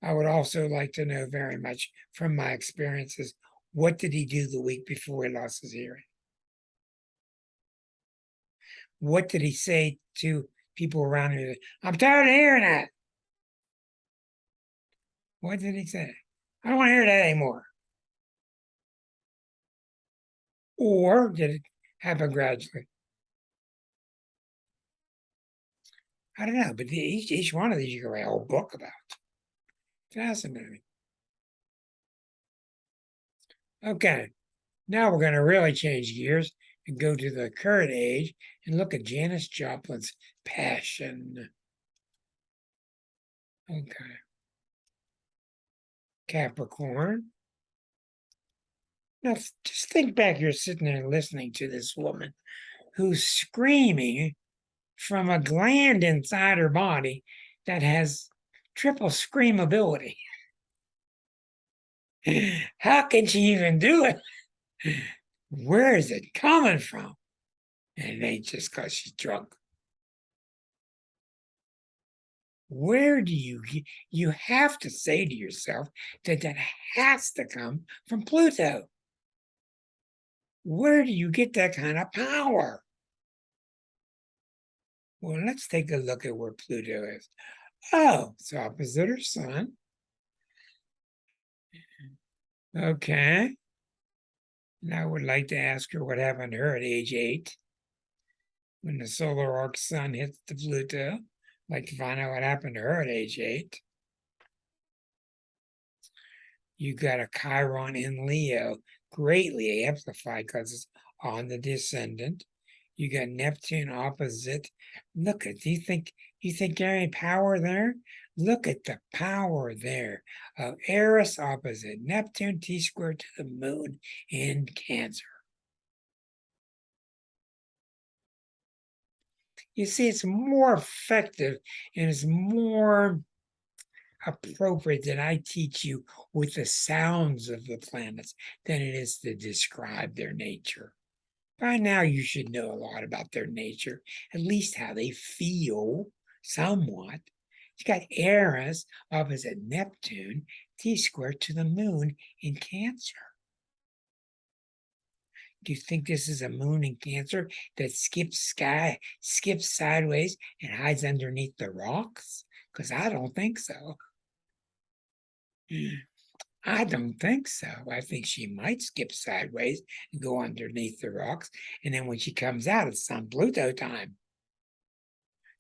I would also like to know very much from my experiences, what did he do the week before he lost his hearing? What did he say to people around him? I'm tired of hearing that. What did he say? I don't want to hear that anymore. Or did it happen gradually? I don't know, but each one of these you can write a whole book about. Fascinating. Okay, now we're going to really change gears and go to the current age and look at Janis Joplin's Passion. Okay. Capricorn. Now, just think back, you're sitting there listening to this woman who's screaming from a gland inside her body that has triple screamability. How can she even do it? Where is it coming from? And it ain't just because she's drunk. Where do you have to say to yourself that has to come from Pluto? Where do you get that kind of power? Well, let's take a look at where Pluto is. Oh, it's opposite her sun. Okay. And I would like to ask her what happened to her at age 8 when the solar arc sun hits the Pluto. I'd like to find out what happened to her at age 8. You got a Chiron in Leo, greatly amplified because it's on the descendant. You got Neptune opposite. Look at, do you think there any power there? Look at the power there of Eris opposite Neptune, T squared to the moon in Cancer. You see, it's more effective and it's more appropriate that I teach you with the sounds of the planets than it is to describe their nature. By now, you should know a lot about their nature, at least how they feel somewhat. You got Eris opposite Neptune, T squared to the moon in Cancer. Do you think this is a moon in Cancer that skips sideways and hides underneath the rocks? Because I don't think so. I don't think so. I think she might skip sideways and go underneath the rocks. And then when she comes out, it's some Pluto time.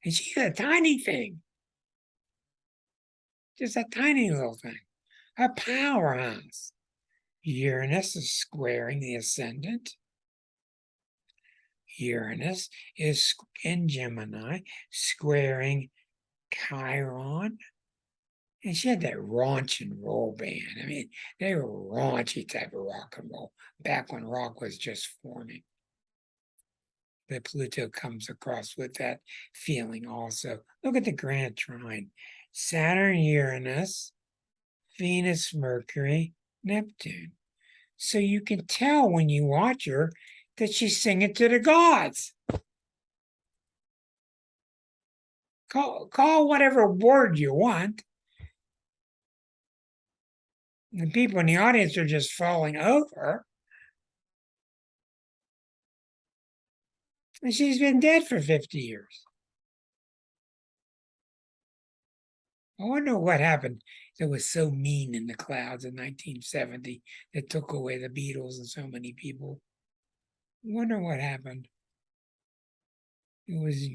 And she's a tiny thing. Just a tiny little thing. A powerhouse. Uranus is squaring the ascendant. Uranus is in Gemini, squaring Chiron. And she had that raunch and roll band. I mean, they were raunchy type of rock and roll back when rock was just forming. But Pluto comes across with that feeling also. Look at the grand trine. Saturn, Uranus, Venus, Mercury, Neptune. So you can tell when you watch her that she's singing to the gods. Call whatever word you want. The people in the audience are just falling over. And she's been dead for 50 years. I wonder what happened that was so mean in the clouds in 1970 that took away the Beatles and so many people. I wonder what happened. It was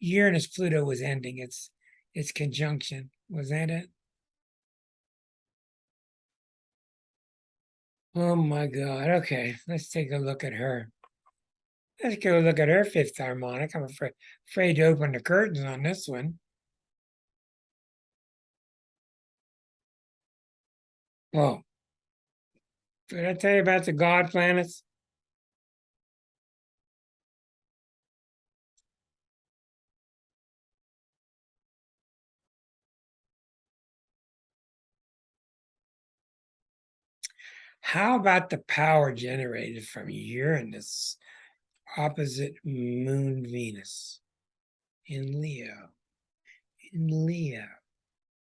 Uranus Pluto was ending its conjunction. Was that it? Oh my God. Okay, let's take a look at her. Let's go look at her fifth harmonic. I'm afraid to open the curtains on this one. Whoa. Did I tell you about the God planets? How about the power generated from Uranus opposite Moon Venus in Leo? In Leo.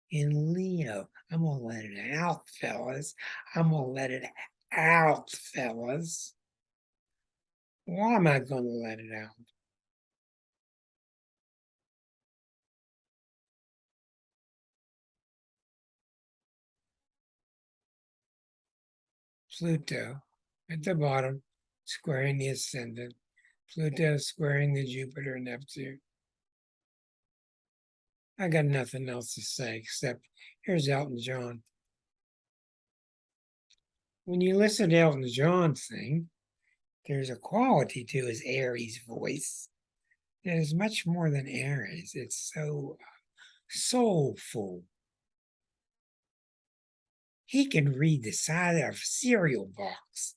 In Leo. I'm going to let it out, fellas. I'm going to let it out, fellas. Why am I going to let it out? Pluto at the bottom, squaring the ascendant. Pluto squaring the Jupiter Neptune. I got nothing else to say except here's Elton John. When you listen to Elton John sing, there's a quality to his Aries voice that is much more than Aries. It's so soulful. He can read the side of a cereal box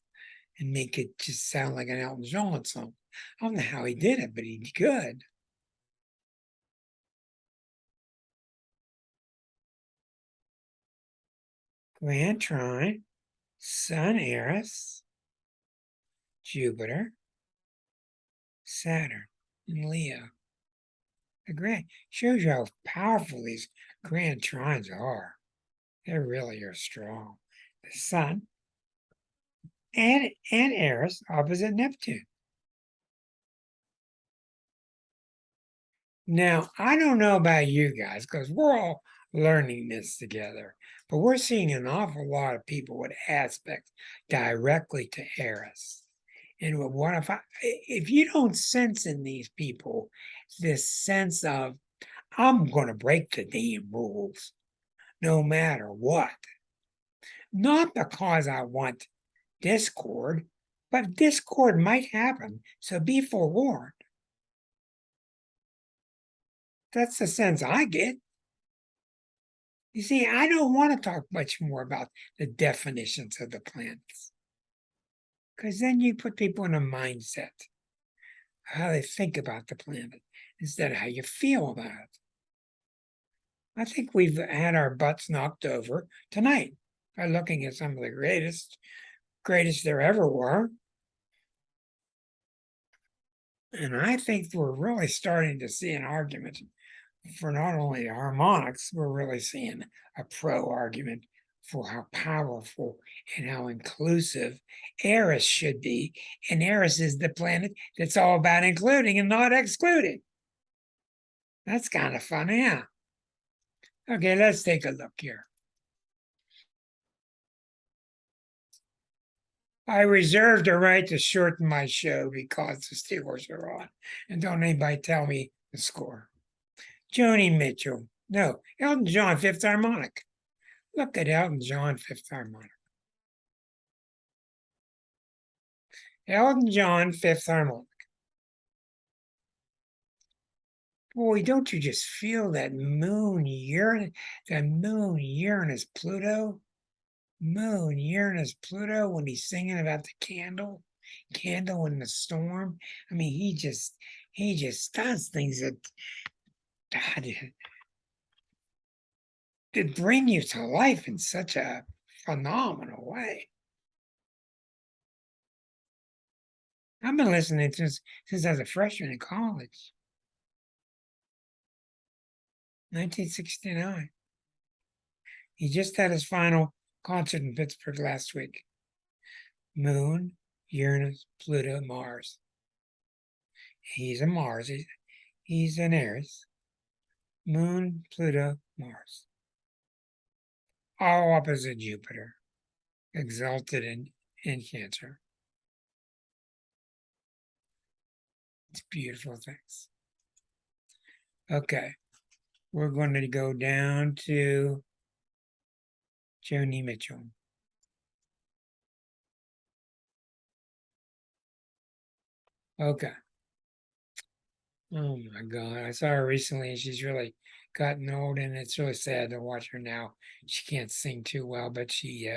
and make it just sound like an Elton John song. I don't know how he did it, but he could. Grand trine, Sun, Eris, Jupiter, Saturn, and Leo. The grand shows you how powerful these grand trines are. They really are strong. The Sun and Eris opposite Neptune. Now, I don't know about you guys because we're all learning this together, but we're seeing an awful lot of people with aspects directly to Eris. And what if you don't sense in these people this sense of, I'm going to break the damn rules no matter what? Not because I want discord, But discord might happen, so be forewarned. That's the sense I get. You see, I don't want to talk much more about the definitions of the planets, because then you put people in a mindset how they think about the planet instead of how you feel about it. I think we've had our butts knocked over tonight by looking at some of the greatest there ever were. And I think we're really starting to see an argument for not only harmonics, we're really seeing a pro-argument for how powerful and how inclusive Eris should be. And Eris is the planet that's all about including and not excluding. That's kind of fun, yeah. Okay, let's take a look here. I reserved the right to shorten my show because the Steelers are on. And don't anybody tell me the score. Joni Mitchell. No, Elton John, Fifth Harmonic. Look at Elton John, Fifth Harmonic. Elton John, Fifth Harmonic. Boy, don't you just feel that moon Uranus, Pluto? Moon, Uranus, Pluto, when he's singing about the candle in the storm. I mean, he just does things that bring you to life in such a phenomenal way. I've been listening to this since I was a freshman in college. 1969. He just had his final concert in Pittsburgh last week. Moon, Uranus, Pluto, Mars. He's a Mars. He's an Aries. Moon, Pluto, Mars. All opposite Jupiter. Exalted in Cancer. It's beautiful things. Okay. We're going to go down to Joni Mitchell. Okay. Oh my God. I saw her recently and she's really gotten old and it's really sad to watch her now. She can't sing too well, but she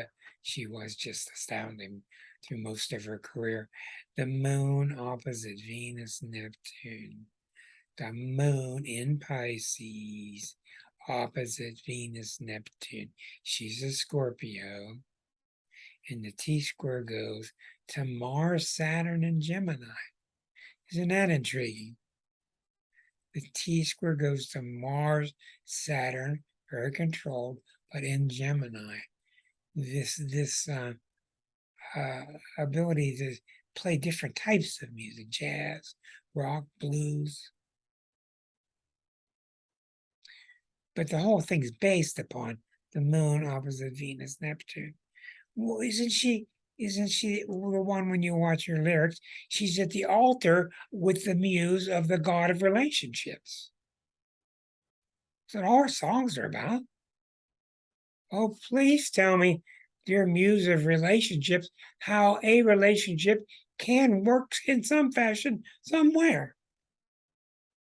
was just astounding through most of her career. The moon opposite Venus, Neptune. The moon in Pisces opposite Venus, Neptune. She's a Scorpio. And the T-square goes to Mars, Saturn, and Gemini. Isn't that intriguing? The T-square goes to Mars, Saturn, very controlled, but in Gemini. This ability to play different types of music, jazz, rock, blues. But the whole thing's based upon the moon opposite Venus, Neptune. Well, isn't she the one when you watch her lyrics? She's at the altar with the muse of the god of relationships. That's what all her songs are about. Oh, please tell me, dear muse of relationships, how a relationship can work in some fashion somewhere.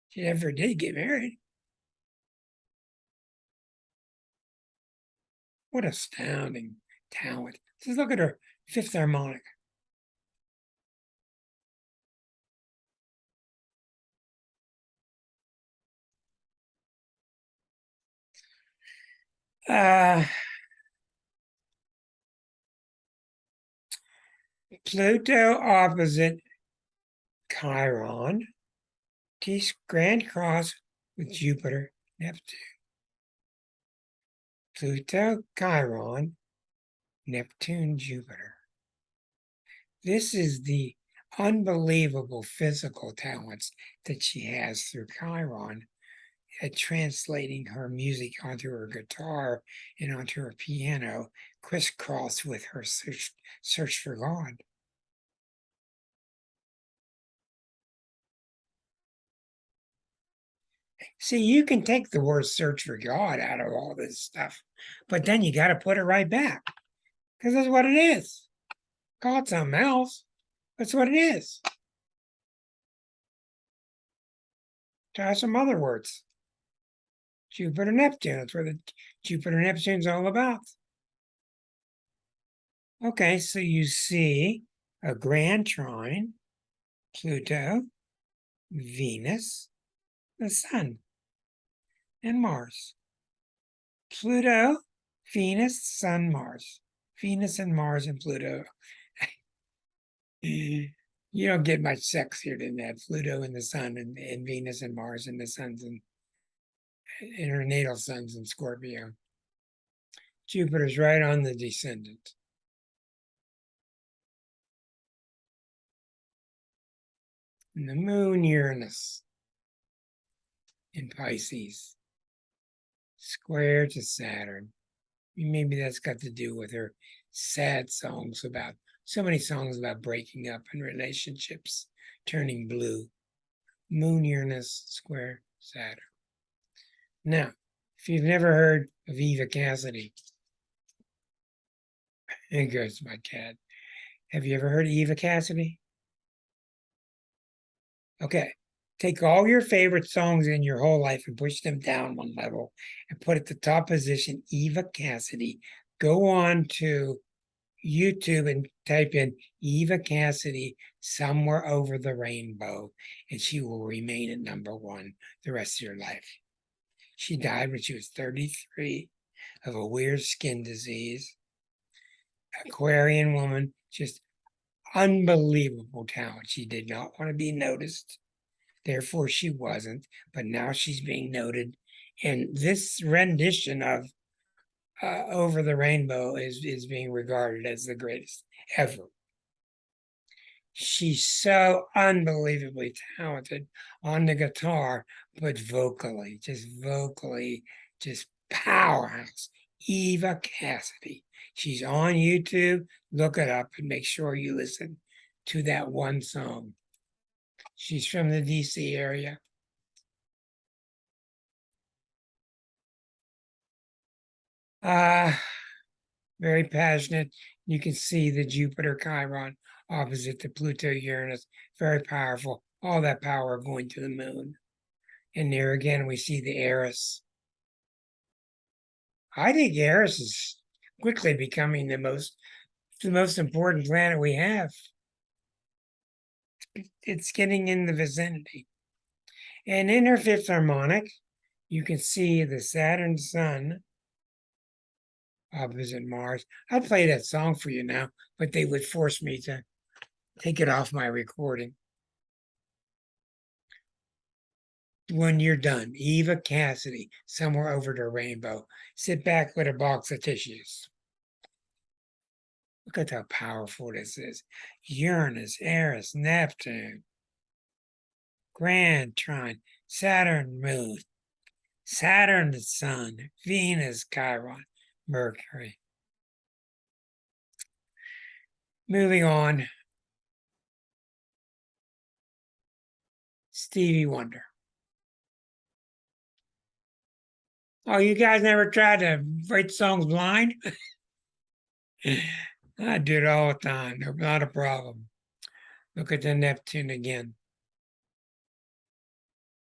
She never did get married. What astounding talent. Just look at her Fifth Harmonic. Pluto opposite Chiron. T grand cross with Jupiter, Neptune. Pluto, Chiron, Neptune, Jupiter. This is the unbelievable physical talents that she has through Chiron at translating her music onto her guitar and onto her piano, crisscrossed with her search for God. See, you can take the word search for God out of all this stuff, but then you got to put it right back because that's what it is. Call it something else. That's what it is. Try some other words. Jupiter, Neptune. That's what the Jupiter, Neptune's all about. Okay, so you see a grand trine, Pluto, Venus, the Sun, and Mars. Pluto, Venus, Sun, Mars. Venus and Mars and Pluto. You don't get much sexier than that. Pluto and the Sun and Venus and Mars and the Suns and her natal Sun's in Scorpio. Jupiter's right on the descendant. And the moon, Uranus in Pisces, square to Saturn. Maybe that's got to do with her sad songs about, so many songs about breaking up and relationships turning blue. Moon, Uranus, square Saturn. Now, if you've never heard of Eva Cassidy, there goes my cat. Have you ever heard of Eva Cassidy? Okay, take all your favorite songs in your whole life and push them down one level and put at the top position Eva Cassidy. Go on to YouTube and type in Eva Cassidy Somewhere Over the Rainbow, and she will remain at #1 the rest of your life. She died when she was 33 of a weird skin disease. Aquarian woman, just unbelievable talent. She did not want to be noticed, therefore she wasn't, but now she's being noted. And this rendition of Over the Rainbow is being regarded as the greatest ever. She's so unbelievably talented on the guitar, but vocally, just powerhouse. Eva Cassidy. She's on YouTube. Look it up and make sure you listen to that one song. She's from the DC area. Very passionate. You can see the Jupiter Chiron opposite the Pluto Uranus. Very powerful. All that power going to the moon. And there again, we see the Eris. I think Eris is quickly becoming the most important planet we have. It's getting in the vicinity. And in her fifth harmonic, you can see the Saturn Sun opposite Mars. I'd play that song for you now, but they would force me to take it off my recording. When you're done, Eva Cassidy, Somewhere Over the Rainbow. Sit back with a box of tissues. Look at how powerful this is. Uranus, Eris, Neptune, Grand Trine, Saturn Moon, Saturn the Sun, Venus, Chiron, Mercury. Moving on. Stevie Wonder. Oh, you guys never tried to write songs blind? I do it all the time. They're not a problem. Look at the Neptune again.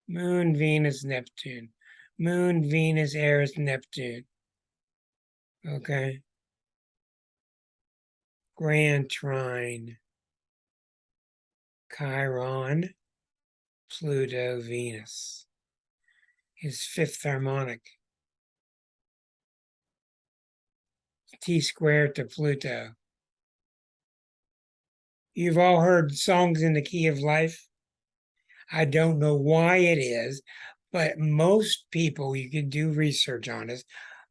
Moon, Venus, Neptune. Moon, Venus, Eris, Neptune. Okay. Grand Trine. Chiron, Pluto, Venus. His fifth harmonic. T squared to Pluto. You've all heard songs in the key of life. I don't know why it is, but most people, you can do research on this,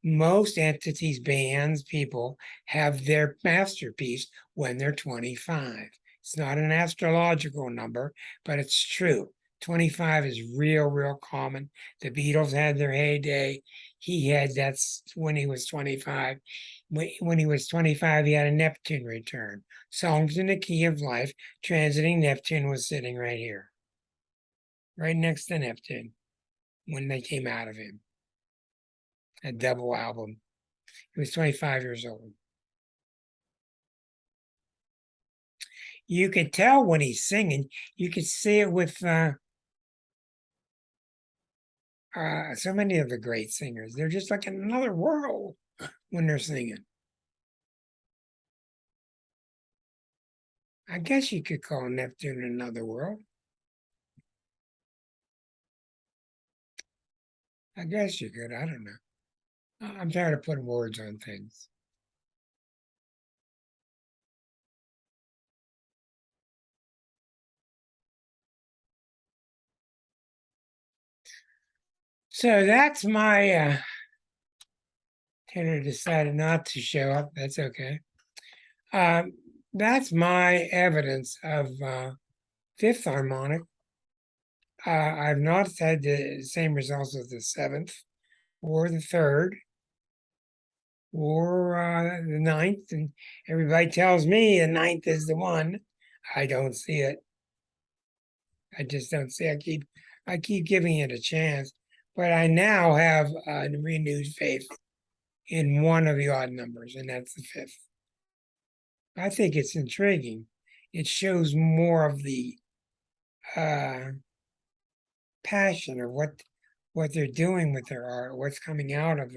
most entities, bands, people have their masterpiece when they're 25. It's not an astrological number, but it's true. 25 is real common. The Beatles had their heyday. That's when he was 25. When he was 25, he had a Neptune return. Songs in the Key of Life, transiting Neptune was sitting right here, right next to Neptune, when they came out of him. A double album. He was 25 years old. you could tell when he's singing. You could see it with so many of the great singers. They're just like in another world when they're singing. I guess you could call Neptune another world. I guess you could. I don't know. I'm tired of putting words on things. So that's my Taylor decided not to show up. That's okay. That's my evidence of fifth harmonic. I've not had the same results as the seventh or the third or the ninth, and everybody tells me the ninth is the one. I don't see it. I just don't see. I keep giving it a chance, but I now have a renewed faith in one of the odd numbers, and that's the fifth. I think it's intriguing. It shows more of the passion of what they're doing with their art, what's coming out of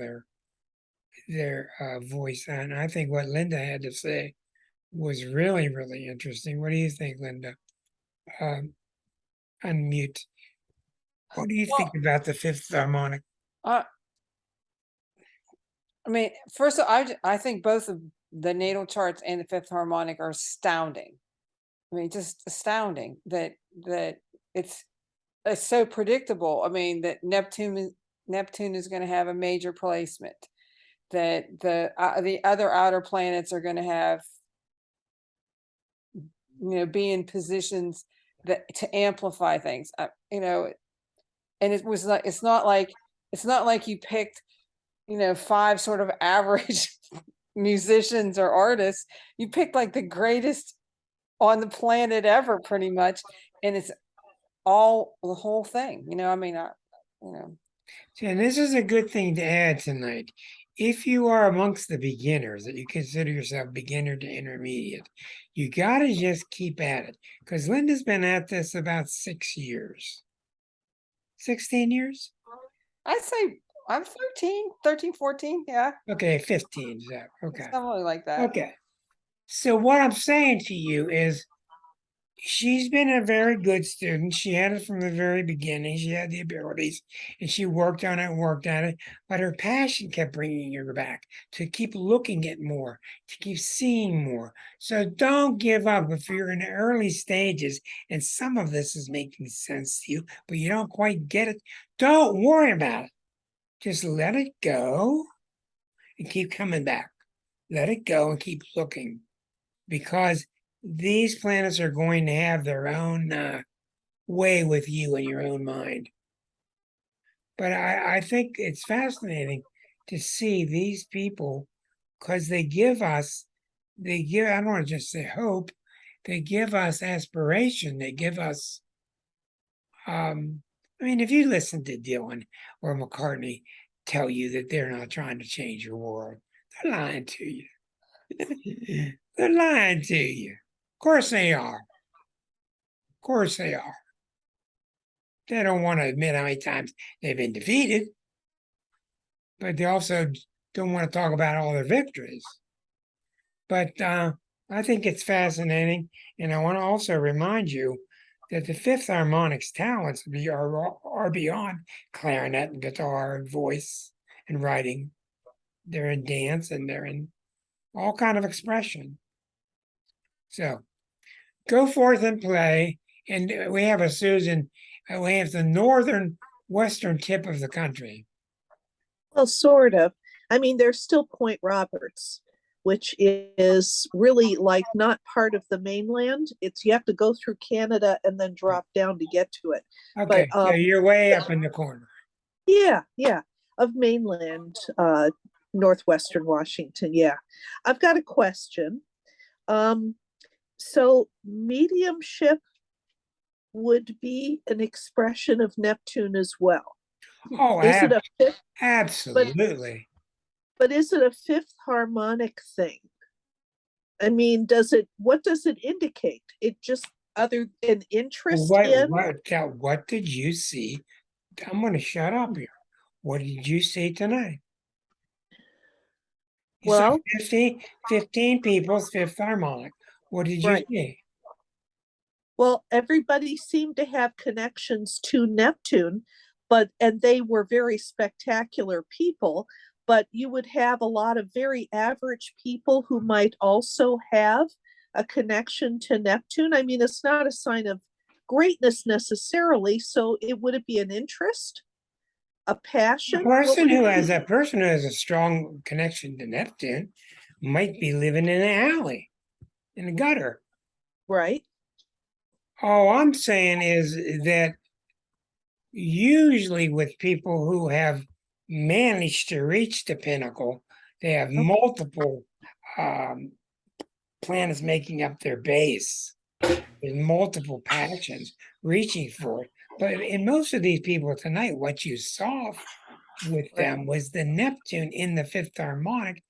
their voice. And I think what Linda had to say was really, really interesting. What do you think, Linda? Unmute. What do you think about the fifth harmonic? I mean, first of all, I think both of the natal charts and the fifth harmonic are astounding. I mean, just astounding that it's so predictable. I mean, that Neptune is going to have a major placement, that the other outer planets are going to have, be in positions that to amplify things. And it's not like you picked, five sort of average musicians or artists. You picked like the greatest on the planet ever, pretty much, and it's all the whole thing. And this is a good thing to add tonight. If you are amongst the beginners, that you consider yourself beginner to intermediate, you got to just keep at it. Because Linda's been at this about 6 years. 16 years? I say I'm 13, 14. Yeah. Okay, 15. So, okay. Something like that. Okay. So what I'm saying to you is she's been a very good student. She had it from the very beginning. She had the abilities and she worked on it and worked at it. But her passion kept bringing her back to keep looking at more, to keep seeing more. So don't give up if you're in the early stages and some of this is making sense to you, but you don't quite get it. Don't worry about it. Just let it go and keep coming back. Let it go and keep looking, because these planets are going to have their own way with you in your own mind. But I think it's fascinating to see these people, because they give, I don't want to just say hope, they give us aspiration. They give us, I mean, if you listen to Dylan or McCartney tell you that they're not trying to change your world, they're lying to you. They're lying to you. Of course they are. Of course they are. They don't want to admit how many times they've been defeated, but they also don't want to talk about all their victories. But I think it's fascinating, and I want to also remind you that the fifth harmonic's talents are beyond clarinet and guitar and voice and writing. They're in dance and they're in all kind of expression. So go forth and play. And we have a Susan, we have the northern western tip of the country. Well, sort of. I mean, there's still Point Roberts, which is really like not part of the mainland. It's you have to go through Canada and then drop down to get to it. Okay, But, so you're way up in the corner. Yeah, of mainland, northwestern Washington. Yeah, I've got a question. So mediumship would be an expression of Neptune as well. Oh, Is it a fifth? absolutely. But is it a fifth harmonic thing? I mean, what does it indicate? It just other an interest in? What did you see? I'm going to shut up here. What did you see tonight? You saw Well, 15 people's fifth harmonic. What did you right. see? Well, everybody seemed to have connections to Neptune, and they were very spectacular people, but you would have a lot of very average people who might also have a connection to Neptune. I mean, it's not a sign of greatness necessarily, so would it be an interest, a passion? What would it be? A person who has a strong connection to Neptune might be living in an alley, in a gutter. Right, All I'm saying is that usually with people who have managed to reach the pinnacle, they have multiple planets making up their base. There's multiple passions reaching for it. But in most of these people tonight, what you saw with them was the Neptune in the fifth harmonic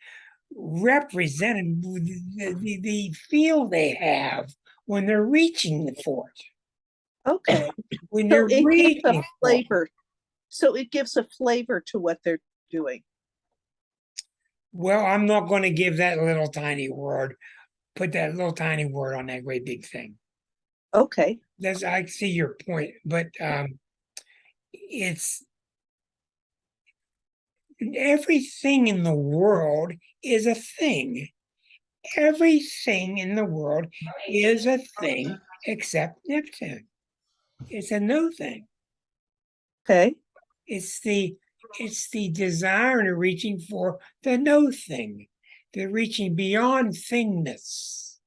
represented the feel they have when they're reaching for it. okay. When So you're it gives a reaching for it. flavor. So it gives a flavor to what they're doing. Well, I'm not going to give that little tiny word, put that little tiny word on that great big thing. Okay, I see your point, but it's everything in the world is a thing. Everything in the world is a thing except Neptune. It's a no thing. okay. It's the desire and reaching for the no thing, the reaching beyond thingness.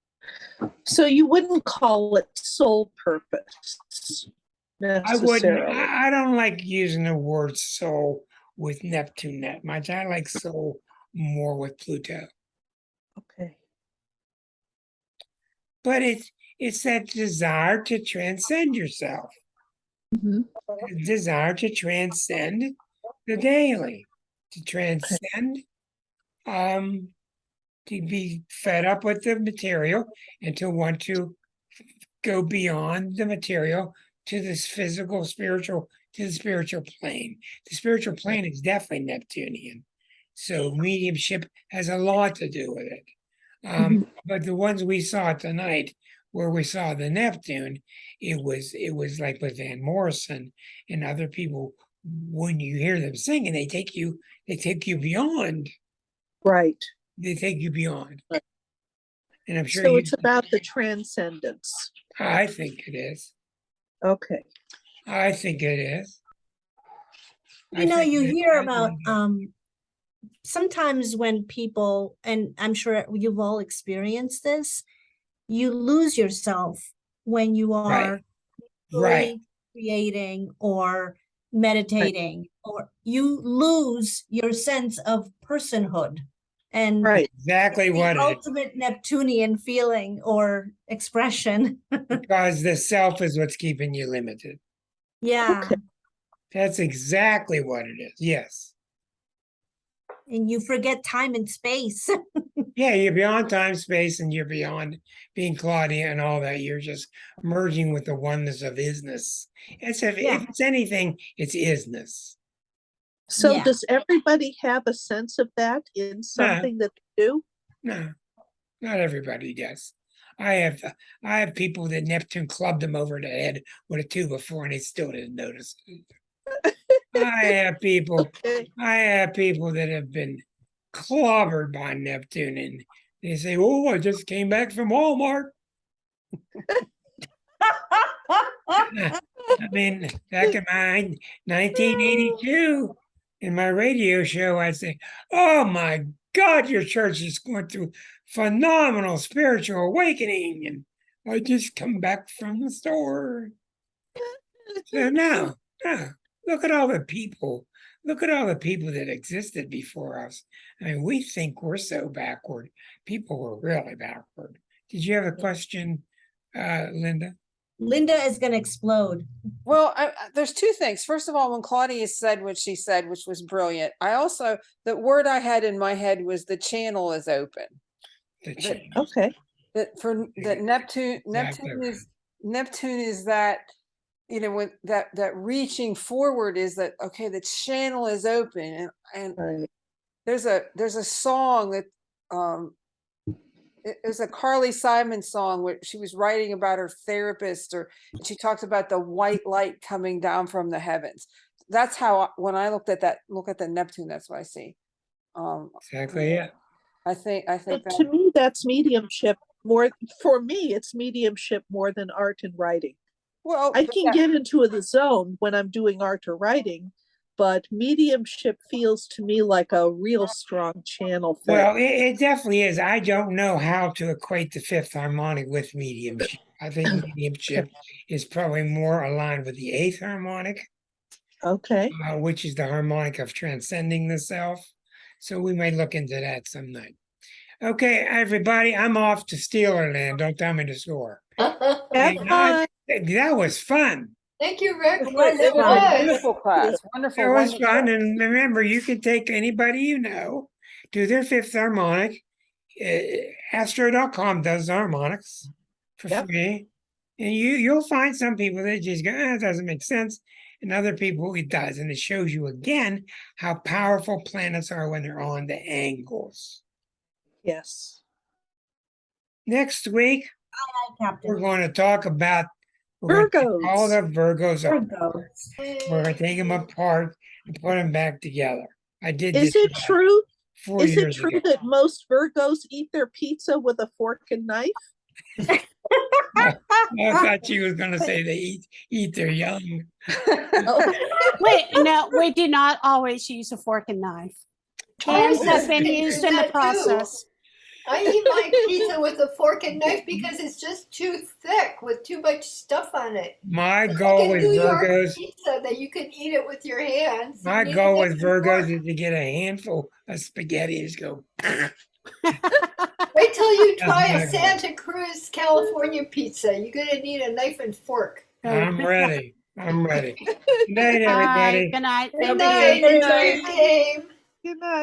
So you wouldn't call it soul purpose I wouldn't. necessarily. I don't like using the word soul with Neptune that much. I like soul more with Pluto. Okay. But it's that desire to transcend yourself, Mhm. the desire to transcend the daily, to transcend, to be fed up with the material and to want to go beyond the material to this physical, spiritual, to the spiritual plane. The spiritual plane is definitely Neptunian. So mediumship has a lot to do with it. But the ones we saw tonight, where we saw the Neptune, it was like with Van Morrison and other people. When you hear them singing, they take you beyond. Right. They take you beyond. And I'm sure So it's about the transcendence. I think it is. Okay. I think it is. You know, you hear about sometimes when people, and I'm sure you've all experienced this, you lose yourself when you are right. creating or meditating, or you lose your sense of personhood. And Right. Exactly the what it is. ultimate Neptunian feeling or expression. Because the self is what's keeping you limited. Yeah. Okay. That's exactly what it is. Yes. And you forget time and space. Yeah, you're beyond time, space, and you're beyond being Claudia and all that. You're just merging with the oneness of isness. If it's anything, it's isness. So Yeah. does everybody have a sense of that in something that they do? No, not everybody does. I have people that Neptune clubbed them over the head with a 2 before and they still didn't notice it. I have people that have been clobbered by Neptune and they say, "Oh, I just came back from Walmart." I mean, back in my 1982, in my radio show, I'd say, "Oh my God, your church is going through phenomenal spiritual awakening," and I just come back from the store. So now, look at all the people. Look at all the people that existed before us. I mean, we think we're so backward. People were really backward. Did you have a question, Linda? Linda is going to explode. Well, there's two things. First of all, when Claudia said what she said, which was brilliant, the word I had in my head was the channel is open. the That- change. Okay. that Neptune Exactly. Neptune is that, you know, when that reaching forward is that, okay, the channel is open, and Right. there's a song that it was a Carly Simon song where she was writing about her therapist, and she talked about the white light coming down from the heavens. That's how when I look at the Neptune, that's what I see. Exactly. Yeah. I think But that to me, that's mediumship more. For me, it's mediumship more than art and writing. well, I but can get into the zone when I'm doing art or writing, but mediumship feels to me like a real strong channel thing. Well, it definitely is. I don't know how to equate the fifth harmonic with mediumship. I think mediumship is probably more aligned with the eighth harmonic, Okay. which is the harmonic of transcending the self. So we may look into that some night. Okay, everybody, I'm off to Steelerland. Don't tell me to score. Have And fun. that was fun. Thank you, Rick. it Yes, it was a was. beautiful class, wonderful. It was wonderful. fun. And remember, you can take anybody you know, do their fifth harmonic. Astro.com does harmonics for Yep. free. And you'll find some people that just go, it doesn't make sense. And other people it does. And it shows you again how powerful planets are when they're on the angles. Yes. Next week, we're Captain. going to talk about we're going to take all the Virgos. Virgo. We're going to take them apart and put them back together. I did Is this it about true? 4 Is it years true ago. that most Virgos eat their pizza with a fork and knife? I thought she was going to say they eat their young. Oh, Wait, no, we do not always use a fork and knife. Hands was have been thinking used in the that too. process. I eat my pizza with a fork and knife because it's just too thick with too much stuff on it. My It's goal like a with New York Virgos. pizza that you can eat it with your hands. My You need goal a with knife and Virgos fork. is to get a handful of spaghetti and just go. Wait till you try a That's my goal. Santa Cruz, California pizza. You're gonna need a knife and fork. I'm ready. I'm ready. Good night, Bye. everybody. Good night. Good Thank night. you. Enjoy your game. good night.